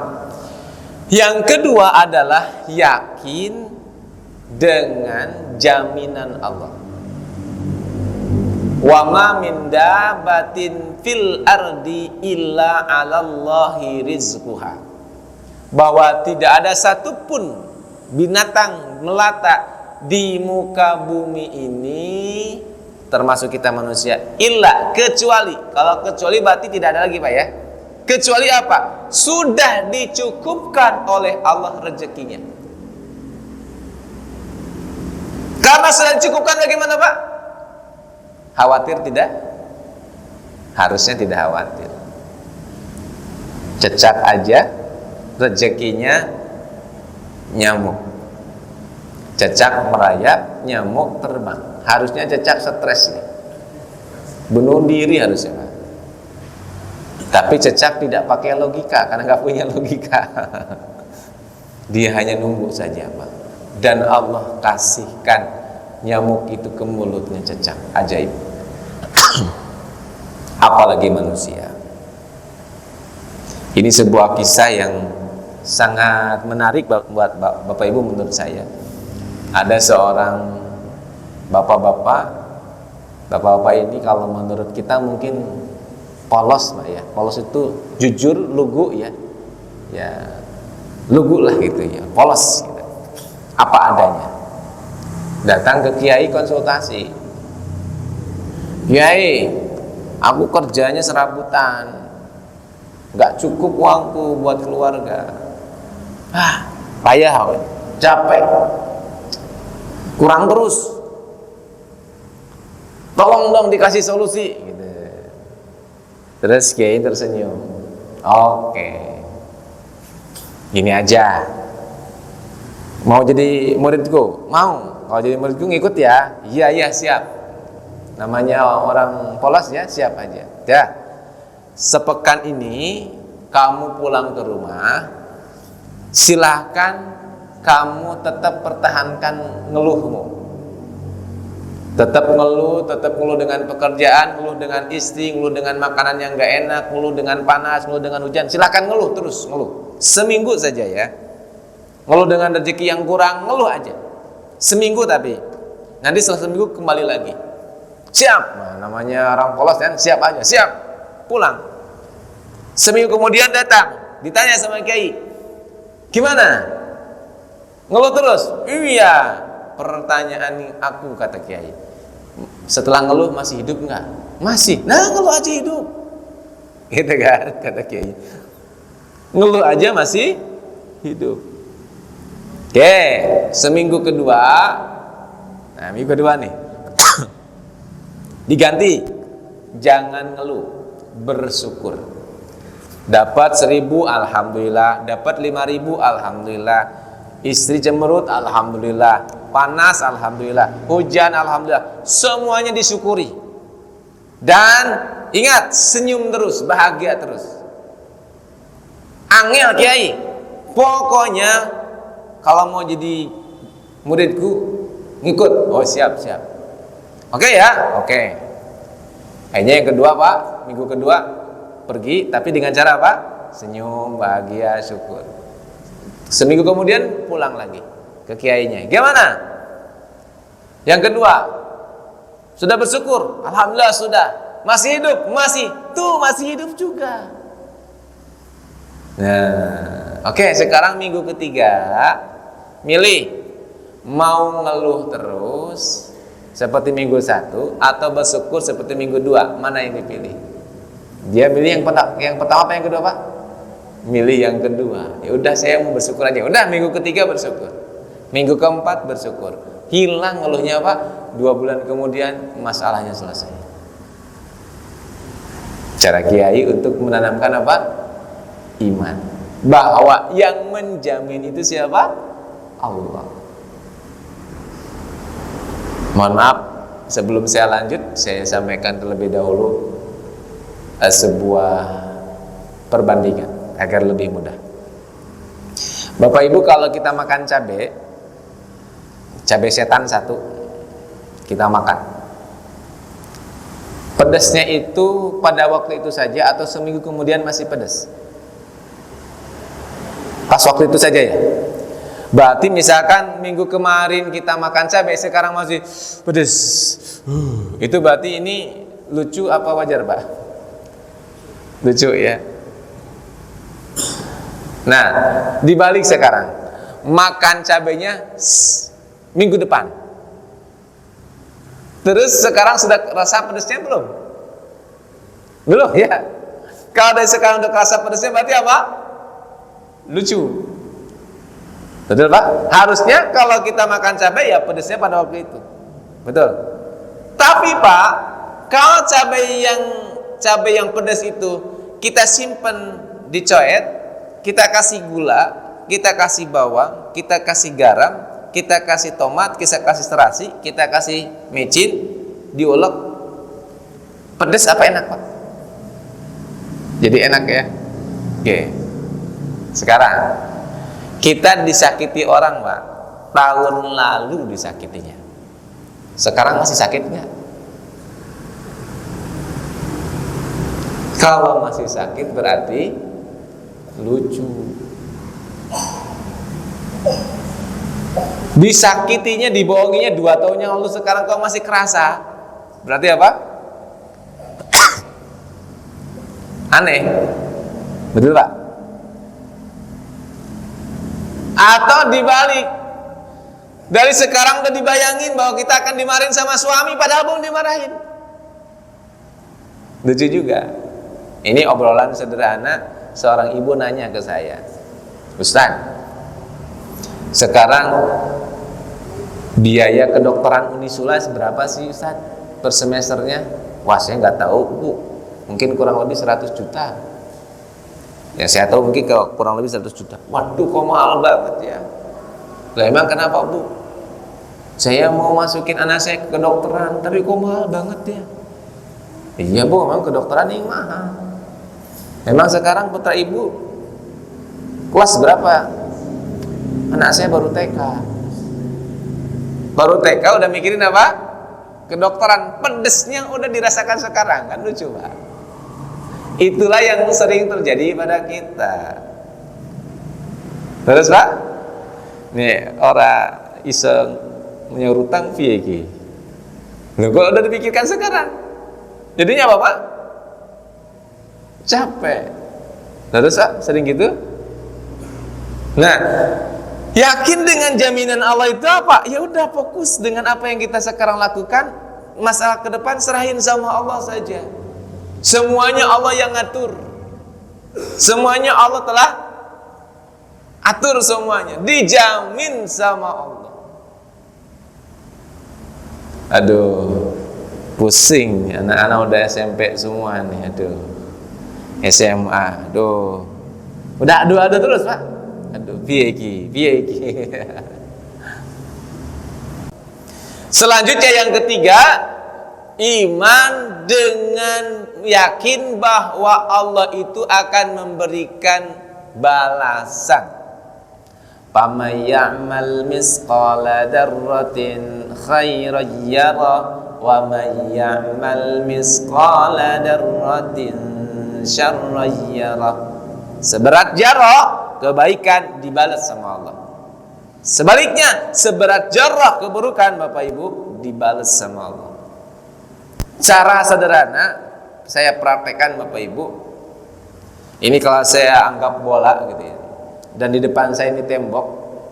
Yang kedua adalah yakin dengan jaminan Allah. Wa ma min dabatin fil ardi illa 'alallahi rizquha. Bahwa tidak ada satupun binatang melata di muka bumi ini, termasuk kita manusia, illa, kecuali. Kalau kecuali berarti tidak ada lagi, Pak ya. Kecuali apa? Sudah dicukupkan oleh Allah rezekinya. Karena sudah dicukupkan, bagaimana Pak? Khawatir tidak? Harusnya tidak khawatir. Cecak aja rezekinya nyamuk. Cecak merayap, nyamuk terbang. Harusnya cecak stres nih. Bunuh diri harusnya Pak. Tapi cecak tidak pakai logika, karena nggak punya logika. Dia hanya nunggu saja Pak. Dan Allah kasihkan nyamuk itu ke mulutnya cecak. Ajaib. Apalagi manusia. Ini sebuah kisah yang sangat menarik buat Bapak Ibu menurut saya. Ada seorang bapak-bapak ini kalau menurut kita mungkin polos Pak ya. Polos itu jujur, lugu ya. Ya, lugu lah gitu ya. Polos gitu. Apa adanya. Datang ke kiai konsultasi. Kiai, aku kerjanya serabutan, nggak cukup uangku buat keluarga. Payah, capek, kurang terus. Tolong dong dikasih solusi. Gitu. Terus kiai tersenyum. Oke, gini aja. Mau jadi muridku? Mau. Kalau jadi muridku ngikut ya. Iya siap. Namanya orang polos ya, siap aja. Ya. Sepekan ini kamu pulang ke rumah, silahkan kamu tetap pertahankan ngeluhmu. Tetap ngeluh dengan pekerjaan, ngeluh dengan istri, ngeluh dengan makanan yang gak enak, ngeluh dengan panas, ngeluh dengan hujan. Silahkan ngeluh terus, ngeluh. Seminggu saja ya. Ngeluh dengan rezeki yang kurang, ngeluh aja. Seminggu tapi nanti setelah seminggu kembali lagi. Siap. Nah, namanya orang polos kan, siap aja, siap. Pulang. Seminggu kemudian datang, ditanya sama kiai, gimana? Ngeluh terus? Iya. Pertanyaan aku, kata kiai, setelah ngeluh masih hidup enggak? Masih. Nah, ngeluh aja hidup. Gitu kan, kata kiai. Ngeluh aja masih hidup. Oke, seminggu kedua. Nah, minggu kedua nih. Diganti. Jangan ngeluh, bersyukur. Dapat 1.000, alhamdulillah. Dapat 5.000, alhamdulillah. Istri cemberut, alhamdulillah. Panas, alhamdulillah. Hujan, alhamdulillah. Semuanya disyukuri. Dan ingat, senyum terus, bahagia terus. Angel kiai. Pokoknya kalau mau jadi muridku, ngikut. Oh siap. Oke ya? Oke. Akhirnya yang kedua Pak, minggu kedua pergi, tapi dengan cara apa? Senyum, bahagia, syukur. Seminggu kemudian pulang lagi ke kiainya. Gimana? Yang kedua, sudah bersyukur? Alhamdulillah sudah. Masih hidup? Masih. Tuh masih hidup juga. Nah, oke, sekarang minggu ketiga. Milih, mau ngeluh terus seperti minggu 1 atau bersyukur seperti minggu 2, mana yang dipilih? Dia milih yang pertama apa yang kedua Pak? Milih yang kedua. Ya udah, saya mau bersyukur aja. Udah, minggu ketiga bersyukur, minggu keempat bersyukur. Hilang ngeluhnya Pak. 2 bulan kemudian masalahnya selesai. Cara kiai untuk menanamkan apa? Iman. Bahwa yang menjamin itu siapa? Allah. Mohon maaf, sebelum saya lanjut, saya sampaikan terlebih dahulu sebuah perbandingan agar lebih mudah. Bapak Ibu, kalau kita makan cabai setan 1 kita makan, Pedasnya itu pada waktu itu saja atau seminggu kemudian masih pedas? Pas waktu itu saja ya. Berarti misalkan minggu kemarin kita makan cabai, sekarang masih pedas. Itu berarti ini lucu apa wajar, Pak? Lucu ya. Nah, dibalik sekarang, makan cabainya minggu depan. Terus sekarang sudah rasa pedasnya belum? Belum ya. Kalau dari sekarang udah rasa pedasnya berarti apa? Lucu. Betul Pak? Harusnya kalau kita makan cabai ya pedasnya pada waktu itu. Betul. Tapi Pak, kalau cabai yang pedas itu kita simpen di coet, kita kasih gula, kita kasih bawang, kita kasih garam, kita kasih tomat, kita kasih terasi, kita kasih micin, diulek, pedas apa enak Pak? Jadi enak ya. Oke. Sekarang kita disakiti orang Pak, tahun lalu disakitinya, sekarang masih sakit nggak? Kalau masih sakit berarti lucu. Disakitinya, dibohonginya 2 tahun yang lalu, sekarang kau masih kerasa, berarti apa? Aneh. Betul Pak? Atau dibalik, dari sekarang udah dibayangin bahwa kita akan dimarahin sama suami padahal belum dimarahin. Lucu juga. Ini obrolan sederhana, seorang ibu nanya ke saya, Ustaz, sekarang biaya kedokteran Unisula berapa sih Ustaz per semesternya? Wah saya nggak tahu Bu, mungkin kurang lebih 100 juta. Ya saya tahu mungkin kurang lebih 100 juta. Waduh kok mahal banget ya. Lah emang kenapa Bu? Saya mau masukin anak saya ke kedokteran, tapi kok mahal banget ya? Iya Bu, memang kedokteran yang mahal. Memang sekarang putra ibu kelas berapa? Anak saya baru TK. Baru TK udah mikirin apa? Kedokteran. Pedesnya udah dirasakan sekarang, kan lucu Pak. Itulah yang sering terjadi pada kita. Terus Pak, nih orang iseng menyewa utang piye iki? Lho kok udah dipikirkan sekarang? Jadinya apa Pak? Capek. Terus Pak, sering gitu? Nah, yakin dengan jaminan Allah itu apa? Ya udah fokus dengan apa yang kita sekarang lakukan. Masalah ke depan serahin sama Allah saja. Semuanya Allah yang ngatur. Semuanya Allah telah atur semuanya. Dijamin sama Allah. Aduh, pusing. Anak-anak udah SMP semua nih. Aduh, SMA. Aduh, udah adu-adu terus Pak. Aduh, piye iki. Selanjutnya yang ketiga, iman dengan yakin bahwa Allah itu akan memberikan balasan. Faman ya'mal misqala dzarratin khairan yara wa man ya'mal misqala dzarratin syarran yara. Seberat jarrah kebaikan dibalas sama Allah. Sebaliknya, seberat jarrah keburukan Bapak Ibu dibalas sama Allah. Cara sederhana saya praktekkan Bapak Ibu. Ini kalau saya anggap bola gitu ya. Dan di depan saya ini tembok,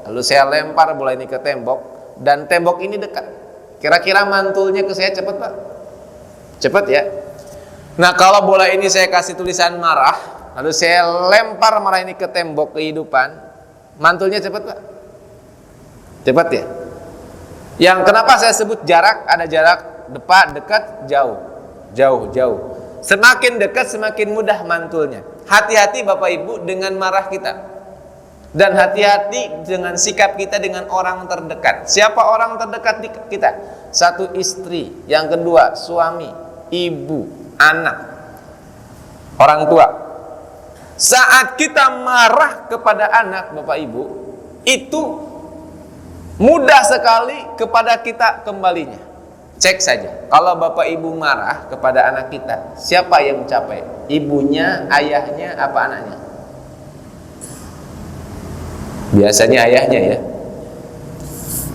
lalu saya lempar bola ini ke tembok dan tembok ini dekat. Kira-kira mantulnya ke saya cepat Pak? Cepat ya. Nah, kalau bola ini saya kasih tulisan marah, lalu saya lempar marah ini ke tembok kehidupan, mantulnya cepat Pak? Cepat ya. Yang kenapa saya sebut jarak, ada jarak depan, dekat, jauh. Semakin dekat semakin mudah mantulnya. Hati-hati Bapak Ibu dengan marah kita. Dan hati-hati dengan sikap kita dengan orang terdekat. Siapa orang terdekat kita? Satu, istri. Yang kedua, suami, ibu, anak, orang tua. Saat kita marah kepada anak Bapak Ibu, itu mudah sekali kepada kita kembalinya. Cek saja, kalau bapak ibu marah kepada anak kita, siapa yang capek? Ibunya, ayahnya, apa anaknya? Biasanya ayahnya ya.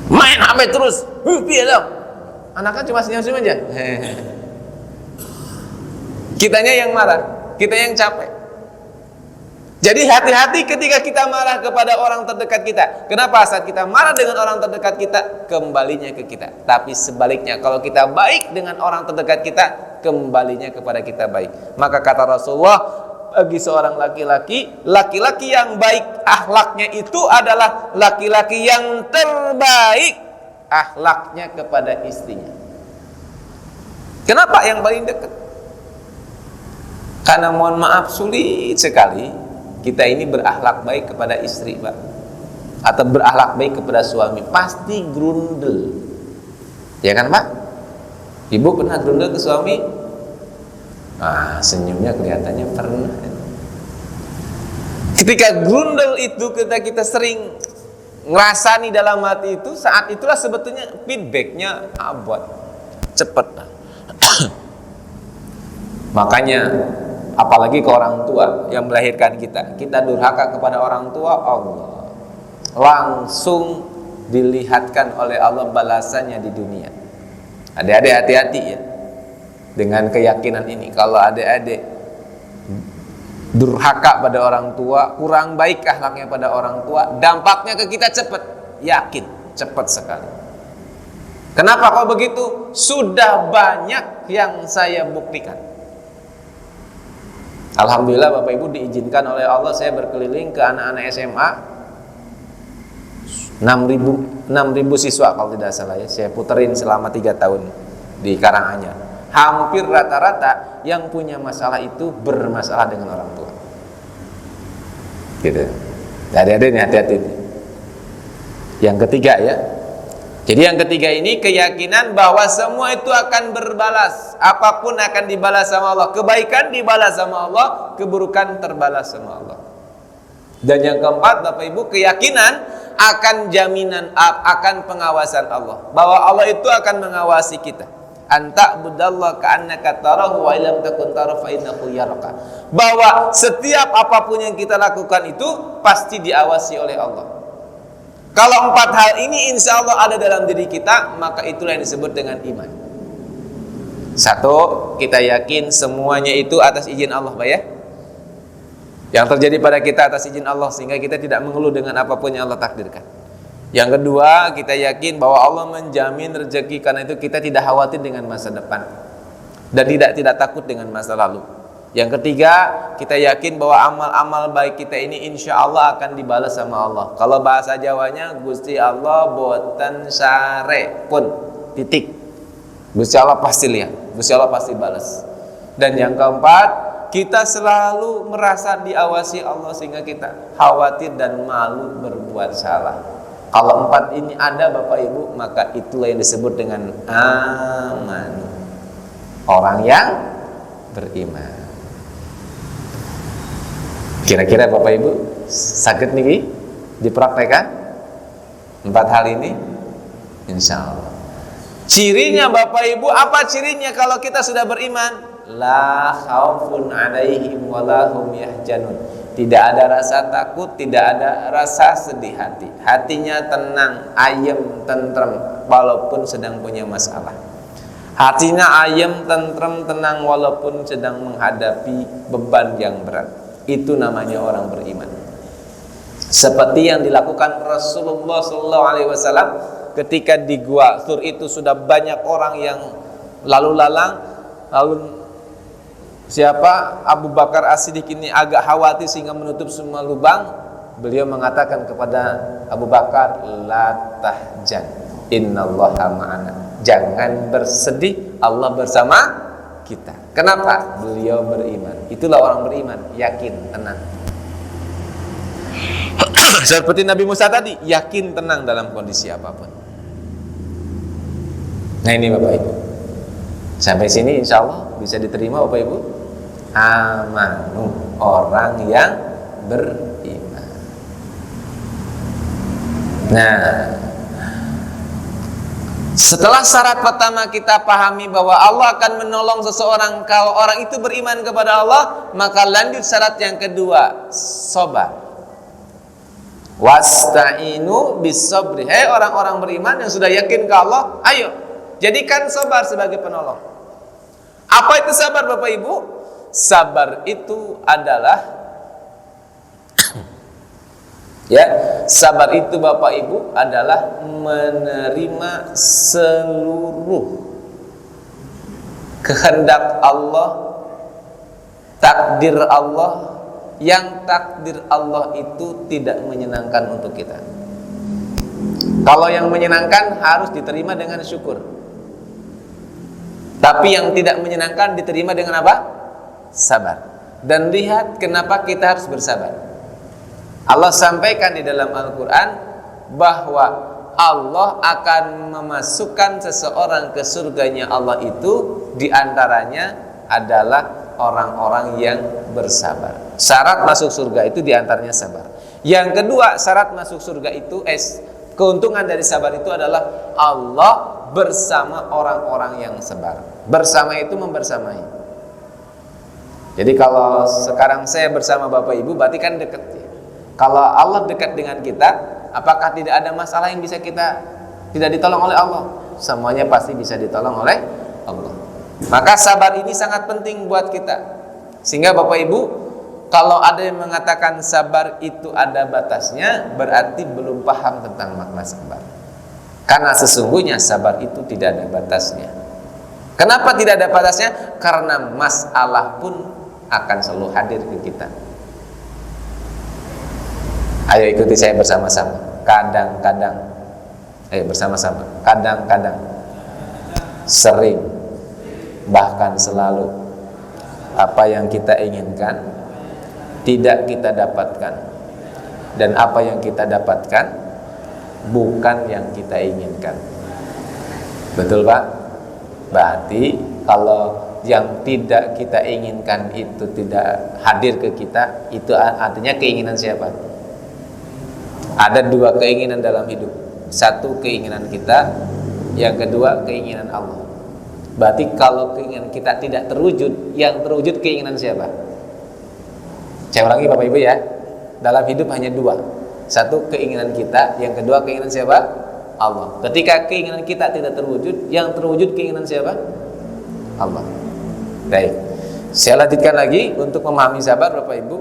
Main HP terus, dong. Anaknya cuma senyum-senyum aja. Kitanya yang marah, kita yang capek. Jadi hati-hati ketika kita marah kepada orang terdekat kita. Kenapa? Saat kita marah dengan orang terdekat kita, kembalinya ke kita. Tapi sebaliknya, kalau kita baik dengan orang terdekat kita, kembalinya kepada kita baik. Maka kata Rasulullah, bagi seorang laki-laki, laki-laki yang baik akhlaknya itu adalah laki-laki yang terbaik akhlaknya kepada istrinya. Kenapa yang paling dekat? Karena mohon maaf, sulit sekali kita ini berakhlak baik kepada istri, Pak, atau berakhlak baik kepada suami. Pasti grundel, ya kan, Pak? Ibu pernah grundel ke suami? Senyumnya kelihatannya pernah. Ketika grundel itu, kita sering ngerasani dalam hati itu, saat itulah sebetulnya feedbacknya abot, cepet. Makanya apalagi ke orang tua yang melahirkan kita durhaka kepada orang tua, Allah langsung dilihatkan oleh Allah balasannya di dunia. Adik-adik hati-hati ya dengan keyakinan ini. Kalau adik-adik durhaka pada orang tua, kurang baik akhlaknya pada orang tua, dampaknya ke kita cepat, yakin cepat sekali. Kenapa kok begitu? Sudah banyak yang saya buktikan. Alhamdulillah Bapak Ibu diizinkan oleh Allah saya berkeliling ke anak-anak SMA 6.000 siswa kalau tidak salah ya. Saya puterin selama 3 tahun di Karanganyar. Hampir rata-rata yang punya masalah itu bermasalah dengan orang tua. Gitu. Adik-adik nih hati-hati. Yang ketiga ya. Jadi yang ketiga ini keyakinan bahwa semua itu akan berbalas. Apapun akan dibalas sama Allah. Kebaikan dibalas sama Allah, keburukan terbalas sama Allah. Dan yang keempat Bapak Ibu, keyakinan akan jaminan, akan pengawasan Allah. Bahwa Allah itu akan mengawasi kita. Anta budallah ka'annaka tarahu wa illam takun tarahu fa innahu yaraka. Bahwa setiap apapun yang kita lakukan itu pasti diawasi oleh Allah. Kalau 4 hal ini insya Allah ada dalam diri kita, maka itulah yang disebut dengan iman. 1, kita yakin semuanya itu atas izin Allah, Pak ya. Yang terjadi pada kita atas izin Allah, sehingga kita tidak mengeluh dengan apapun yang Allah takdirkan. Yang kedua, kita yakin bahwa Allah menjamin rezeki, karena itu kita tidak khawatir dengan masa depan dan tidak takut dengan masa lalu. Yang ketiga, kita yakin bahwa amal-amal baik kita ini insya Allah akan dibalas sama Allah. Kalau bahasa Jawanya, Gusti Allah boten sare pun, titik. Gusti Allah pasti lihat, Gusti Allah pasti balas. Dan yang keempat, kita selalu merasa diawasi Allah sehingga kita khawatir dan malu berbuat salah. Kalau 4 ini ada Bapak Ibu, maka itulah yang disebut dengan aman. Orang yang beriman. Kira-kira Bapak Ibu sakit nih dipraktekkan 4 hal ini? Insya Allah. Cirinya Bapak Ibu, apa cirinya kalau kita sudah beriman? La khaufun alaihim walahum yahjanun. Tidak ada rasa takut, tidak ada rasa sedih hati. Hatinya tenang, ayem, tentrem walaupun sedang punya masalah. Hatinya ayem, tentrem, tenang walaupun sedang menghadapi beban yang berat. Itu namanya orang beriman. Seperti yang dilakukan Rasulullah SAW ketika di Gua Thur itu sudah banyak orang yang lalu lalang, lalu siapa Abu Bakar As-Siddiq ini agak khawatir sehingga menutup semua lubang. Beliau mengatakan kepada Abu Bakar, la tahjan, innallaha ma'ana. Jangan bersedih, Allah bersama kita. Kenapa? Beliau beriman. Itulah orang beriman, yakin, tenang. Seperti Nabi Musa tadi, yakin, tenang dalam kondisi apapun. Nah ini Bapak Ibu, sampai sini insya Allah bisa diterima Bapak Ibu. Amanu, orang yang beriman. Nah, Setelah syarat pertama kita pahami bahwa Allah akan menolong seseorang kalau orang itu beriman kepada Allah, maka lanjut syarat yang kedua, sabar. Wasta'inu bis-sabri. Hei orang-orang beriman yang sudah yakin ke Allah, ayo jadikan sabar sebagai penolong. Apa itu sabar Bapak Ibu? Sabar itu adalah sabar itu Bapak Ibu adalah menerima seluruh kehendak Allah, takdir Allah, yang takdir Allah itu tidak menyenangkan untuk kita. Kalau yang menyenangkan harus diterima dengan syukur, tapi yang tidak menyenangkan diterima dengan apa? Sabar. Dan lihat kenapa kita harus bersabar. Allah sampaikan di dalam Al-Quran bahwa Allah akan memasukkan seseorang ke surganya Allah itu diantaranya adalah orang-orang yang bersabar. Syarat masuk surga itu diantaranya sabar. Yang kedua, syarat masuk surga itu keuntungan dari sabar itu adalah Allah bersama orang-orang yang sabar. Bersama itu membersamai. Jadi kalau sekarang saya bersama Bapak Ibu berarti kan dekat ya. Kalau Allah dekat dengan kita, apakah tidak ada masalah yang bisa kita tidak ditolong oleh Allah? Semuanya pasti bisa ditolong oleh Allah. Maka sabar ini sangat penting buat kita. Sehingga Bapak Ibu, kalau ada yang mengatakan sabar itu ada batasnya, berarti belum paham tentang makna sabar. Karena sesungguhnya sabar itu tidak ada batasnya. Kenapa tidak ada batasnya? Karena masalah pun akan selalu hadir ke kita. Ayo ikuti saya bersama-sama. Kadang-kadang, ayo bersama-sama. Kadang-kadang, sering, bahkan selalu, apa yang kita inginkan tidak kita dapatkan, dan apa yang kita dapatkan bukan yang kita inginkan. Betul Pak? Berarti kalau yang tidak kita inginkan itu tidak hadir ke kita, itu artinya keinginan siapa? Ada dua keinginan dalam hidup. Satu keinginan kita, yang kedua keinginan Allah. Berarti kalau keinginan kita tidak terwujud, yang terwujud keinginan siapa? Saya ulangi Bapak Ibu ya. Dalam hidup hanya dua. Satu keinginan kita, yang kedua keinginan siapa? Allah. Ketika keinginan kita tidak terwujud, yang terwujud keinginan siapa? Allah. Baik. Saya lanjutkan lagi untuk memahami sabar Bapak Ibu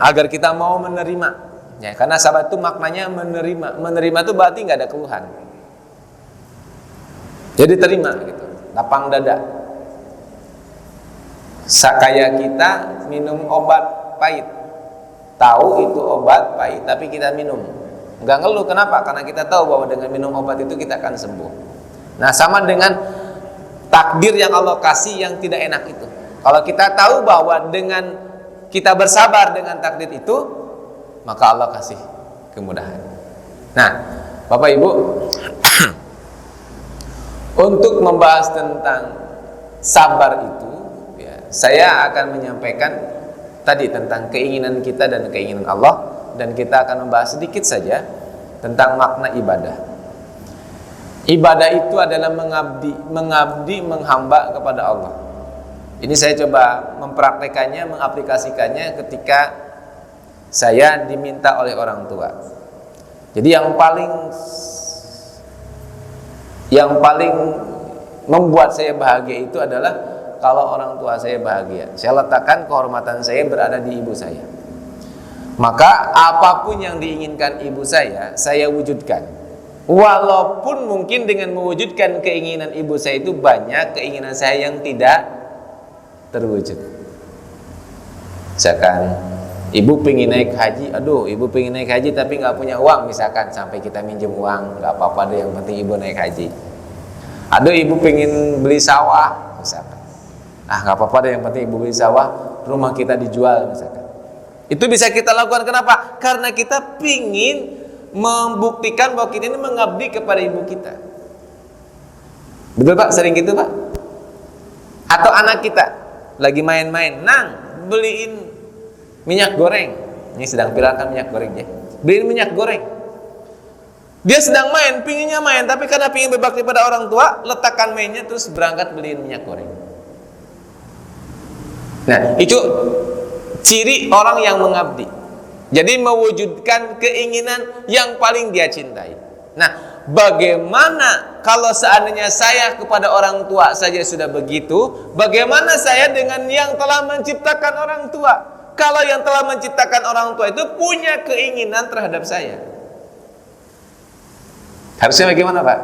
agar kita mau menerima. Ya, karena sabar itu maknanya menerima. Menerima itu berarti nggak ada keluhan. Jadi terima gitu, lapang dada. Sakaya kita minum obat pahit, tahu itu obat pahit, tapi kita minum, nggak ngeluh. Kenapa? Karena kita tahu bahwa dengan minum obat itu kita akan sembuh. Nah, sama dengan takdir yang Allah kasih yang tidak enak itu. Kalau kita tahu bahwa dengan kita bersabar dengan takdir itu, maka Allah kasih kemudahan. Nah, Bapak Ibu, untuk membahas tentang sabar itu, ya, saya akan menyampaikan tadi tentang keinginan kita dan keinginan Allah, dan kita akan membahas sedikit saja tentang makna ibadah. Ibadah itu adalah mengabdi, menghamba kepada Allah. Ini saya coba mempraktekannya, mengaplikasikannya ketika saya diminta oleh orang tua. Jadi yang paling membuat saya bahagia itu adalah kalau orang tua saya bahagia. Saya letakkan kehormatan saya berada di ibu saya. Maka apapun yang diinginkan ibu saya wujudkan. Walaupun mungkin dengan mewujudkan keinginan ibu saya itu banyak keinginan saya yang tidak terwujud. Misalkan ibu pengen naik haji, ibu pengen naik haji tapi nggak punya uang, misalkan sampai kita minjem uang, nggak apa-apa deh, yang penting ibu naik haji. Ibu pengen beli sawah, misalkan, nggak apa-apa deh, yang penting ibu beli sawah, rumah kita dijual, misalkan. Itu bisa kita lakukan. Kenapa? Karena kita pingin membuktikan bahwa kita ini mengabdi kepada ibu kita. Betul Pak? Sering gitu Pak? Atau anak kita lagi main-main, beliin minyak goreng. Ini sedang viralkan minyak goreng ya. Beliin minyak goreng. Dia sedang main, pinginnya main, tapi karena pingin berbakti pada orang tua, letakkan mainnya terus berangkat beliin minyak goreng. Nah, itu ciri orang yang mengabdi. Jadi mewujudkan keinginan yang paling dia cintai. Nah, bagaimana kalau seandainya saya kepada orang tua saja sudah begitu, bagaimana saya dengan yang telah menciptakan orang tua? Kalau yang telah menciptakan orang tua itu punya keinginan terhadap saya, harusnya bagaimana, Pak?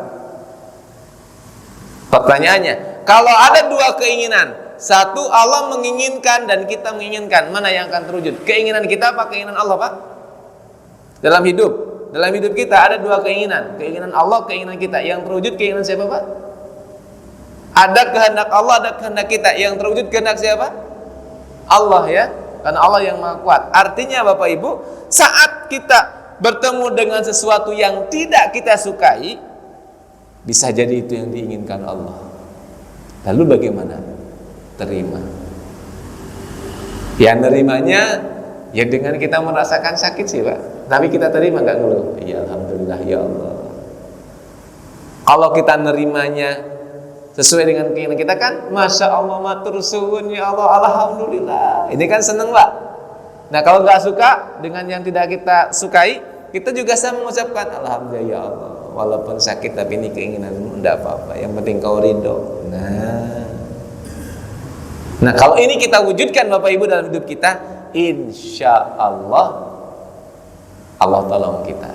Pertanyaannya, kalau ada dua keinginan, satu Allah menginginkan dan kita menginginkan, mana yang akan terwujud? Keinginan kita apa keinginan Allah, Pak? Dalam hidup kita ada dua keinginan, keinginan Allah, keinginan kita. Yang terwujud keinginan siapa, Pak? Ada kehendak Allah, ada kehendak kita. Yang terwujud kehendak siapa? Allah, ya. Karena Allah yang Maha Kuat. Artinya Bapak Ibu, saat kita bertemu dengan sesuatu yang tidak kita sukai, bisa jadi itu yang diinginkan Allah. Lalu bagaimana? Terima. Ya nerimanya ya dengan kita merasakan sakit sih, Pak. Tapi kita terima, nggak ngeluh. Ya alhamdulillah ya Allah. Kalau kita nerimanya sesuai dengan keinginan kita kan, masya Allah matur suwun ya Allah, alhamdulillah. Ini kan seneng, Pak. Nah kalau nggak suka dengan yang tidak kita sukai, kita juga sama mengucapkan alhamdulillah ya Allah, walaupun sakit tapi ini keinginanmu, tidak apa-apa, yang penting kau ridho. Nah kalau ini kita wujudkan Bapak Ibu dalam hidup kita, insya Allah Allah tolong kita.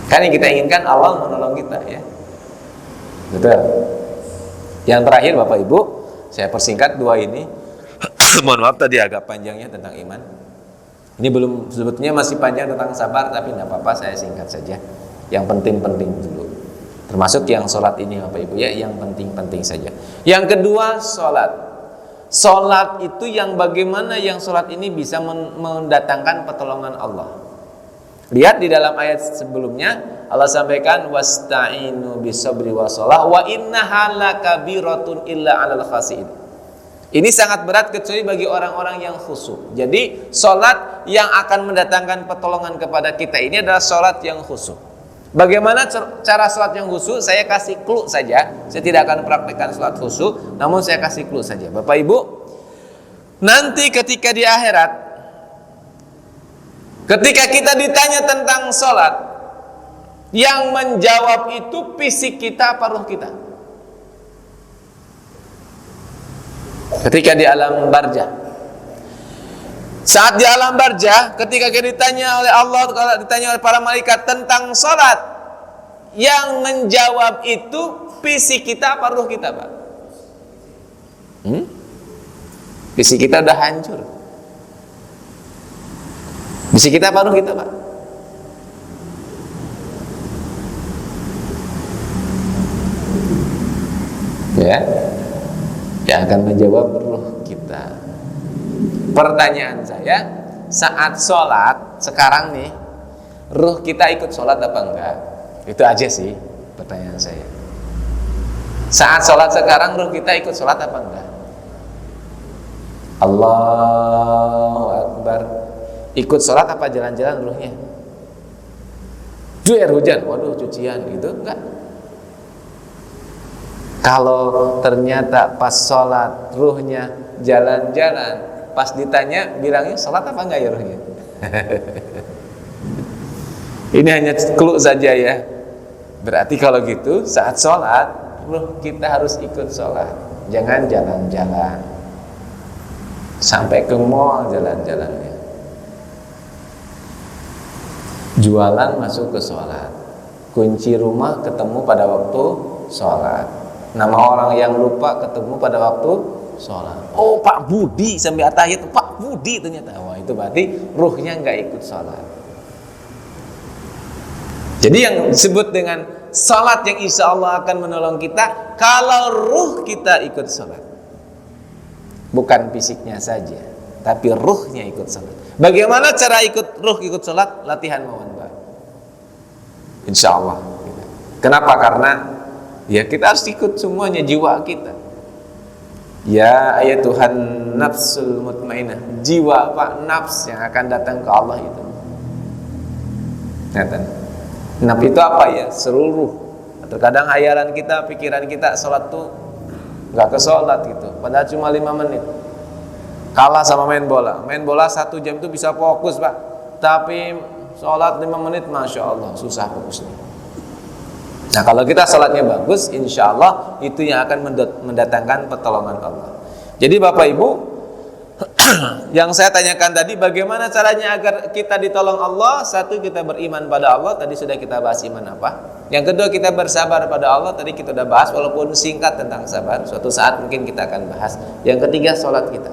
Kan yang kita inginkan Allah menolong kita, ya. Betul. Yang terakhir Bapak Ibu, saya persingkat dua ini. Mohon maaf tadi agak panjangnya tentang iman. Ini belum, sebetulnya masih panjang tentang sabar, tapi tidak apa-apa, saya singkat saja. Yang penting-penting dulu. Termasuk yang sholat ini Bapak Ibu, ya, yang penting-penting saja. Yang kedua, sholat. Sholat itu yang bagaimana yang sholat ini bisa mendatangkan pertolongan Allah. Lihat di dalam ayat sebelumnya, Allah sampaikan wasta'inu bisabri wassalah wa innaha lakabiratun illa 'alal khashi'in. Ini sangat berat kecuali bagi orang-orang yang khusyuk. Jadi sholat yang akan mendatangkan pertolongan kepada kita ini adalah sholat yang khusyuk. Bagaimana cara sholat yang khusyuk? Saya kasih clue saja. Saya tidak akan praktekkan sholat khusyuk, namun saya kasih clue saja. Bapak Ibu, nanti ketika di akhirat, ketika kita ditanya tentang sholat, yang menjawab itu fisik kita apa ruh kita? Ketika di alam barzah, saat di alam barzah, ketika kita ditanya oleh Allah, kalau ditanya oleh para malaikat tentang sholat, yang menjawab itu fisik kita apa ruh kita, Pak? Fisik kita udah hancur. Fisik kita apa ruh kita, Pak? Ya. Yang akan menjawab ruh kita. Pertanyaan saya, saat sholat sekarang nih, ruh kita ikut sholat apa enggak? Itu aja sih pertanyaan saya. Saat sholat sekarang, ruh kita ikut sholat apa enggak? Allahu Akbar. Ikut sholat apa jalan-jalan ruhnya? Air hujan, waduh cucian gitu, enggak. Kalau ternyata pas sholat ruhnya jalan-jalan, pas ditanya bilangnya sholat apa enggak ya ruhnya? Ini hanya clue saja ya. Berarti kalau gitu saat sholat ruh kita harus ikut sholat. Jangan jalan-jalan sampai ke mall jalan-jalannya. Jualan masuk ke sholat, kunci rumah ketemu pada waktu sholat. Nama orang yang lupa ketemu pada waktu sholat. Oh Pak Budi sampai atahiyat, Pak Budi ternyata. Wah itu berarti ruhnya nggak ikut sholat. Jadi yang disebut dengan sholat yang insya Allah akan menolong kita, kalau ruh kita ikut sholat. Bukan fisiknya saja, tapi ruhnya ikut sholat. Bagaimana cara ruh ikut sholat? Latihan mohon Pak. Insya Allah. Kenapa? Karena ya kita harus ikut semuanya, jiwa kita. Ya ayat Tuhan nafsul mutmainah, jiwa Pak, nafs yang akan datang ke Allah itu. Ngerti? Genap itu apa ya? Seluruh. Terkadang hayalan kita, pikiran kita sholat tuh nggak ke sholat gitu, padahal cuma 5 menit. Kalah sama main bola. Main bola 1 jam itu bisa fokus Pak, tapi sholat 5 menit Masya Allah susah fokusnya. Nah kalau kita sholatnya bagus, insya Allah itu yang akan mendatangkan pertolongan Allah. Jadi Bapak Ibu, yang saya tanyakan tadi, bagaimana caranya agar kita ditolong Allah? Satu, kita beriman pada Allah. Tadi sudah kita bahas iman apa. Yang kedua, kita bersabar pada Allah. Tadi kita sudah bahas walaupun singkat tentang sabar. Suatu saat mungkin kita akan bahas. Yang ketiga, sholat kita.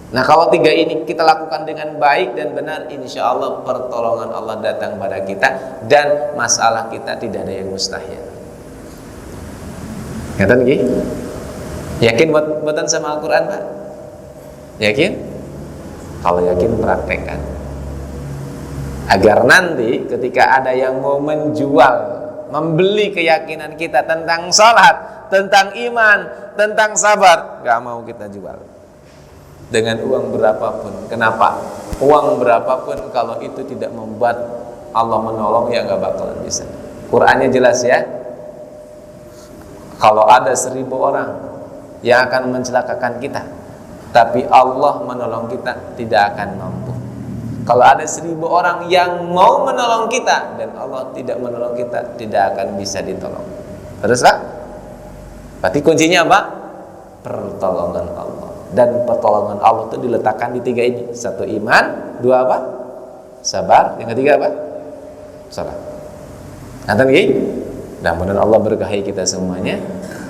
Nah kalau 3 ini kita lakukan dengan baik dan benar, insya Allah pertolongan Allah datang pada kita, dan masalah kita tidak ada yang mustahil. Ngerti nggih? Yakin buatan sama Al-Quran Pak? Yakin? Kalau yakin praktekkan, agar nanti ketika ada yang mau menjual, membeli keyakinan kita tentang salat, tentang iman, tentang sabar, gak mau kita jual dengan uang berapapun. Kenapa? Uang berapapun kalau itu tidak membuat Allah menolong, ya gak bakalan bisa. Qurannya jelas ya. Kalau ada 1000 orang yang akan mencelakakan kita, tapi Allah menolong kita, tidak akan mampu. Kalau ada 1000 orang yang mau menolong kita dan Allah tidak menolong kita, tidak akan bisa ditolong. Terus Pak? Berarti kuncinya apa? Pertolongan Allah. Dan pertolongan Allah itu diletakkan di 3 ini. 1 iman, 2 apa? Sabar. Yang ketiga apa? Salat. Nanti nggih? Mudah-mudahan Allah berkahi kita semuanya.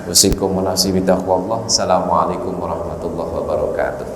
Wassalamualaikum warahmatullahi wabarakatuh.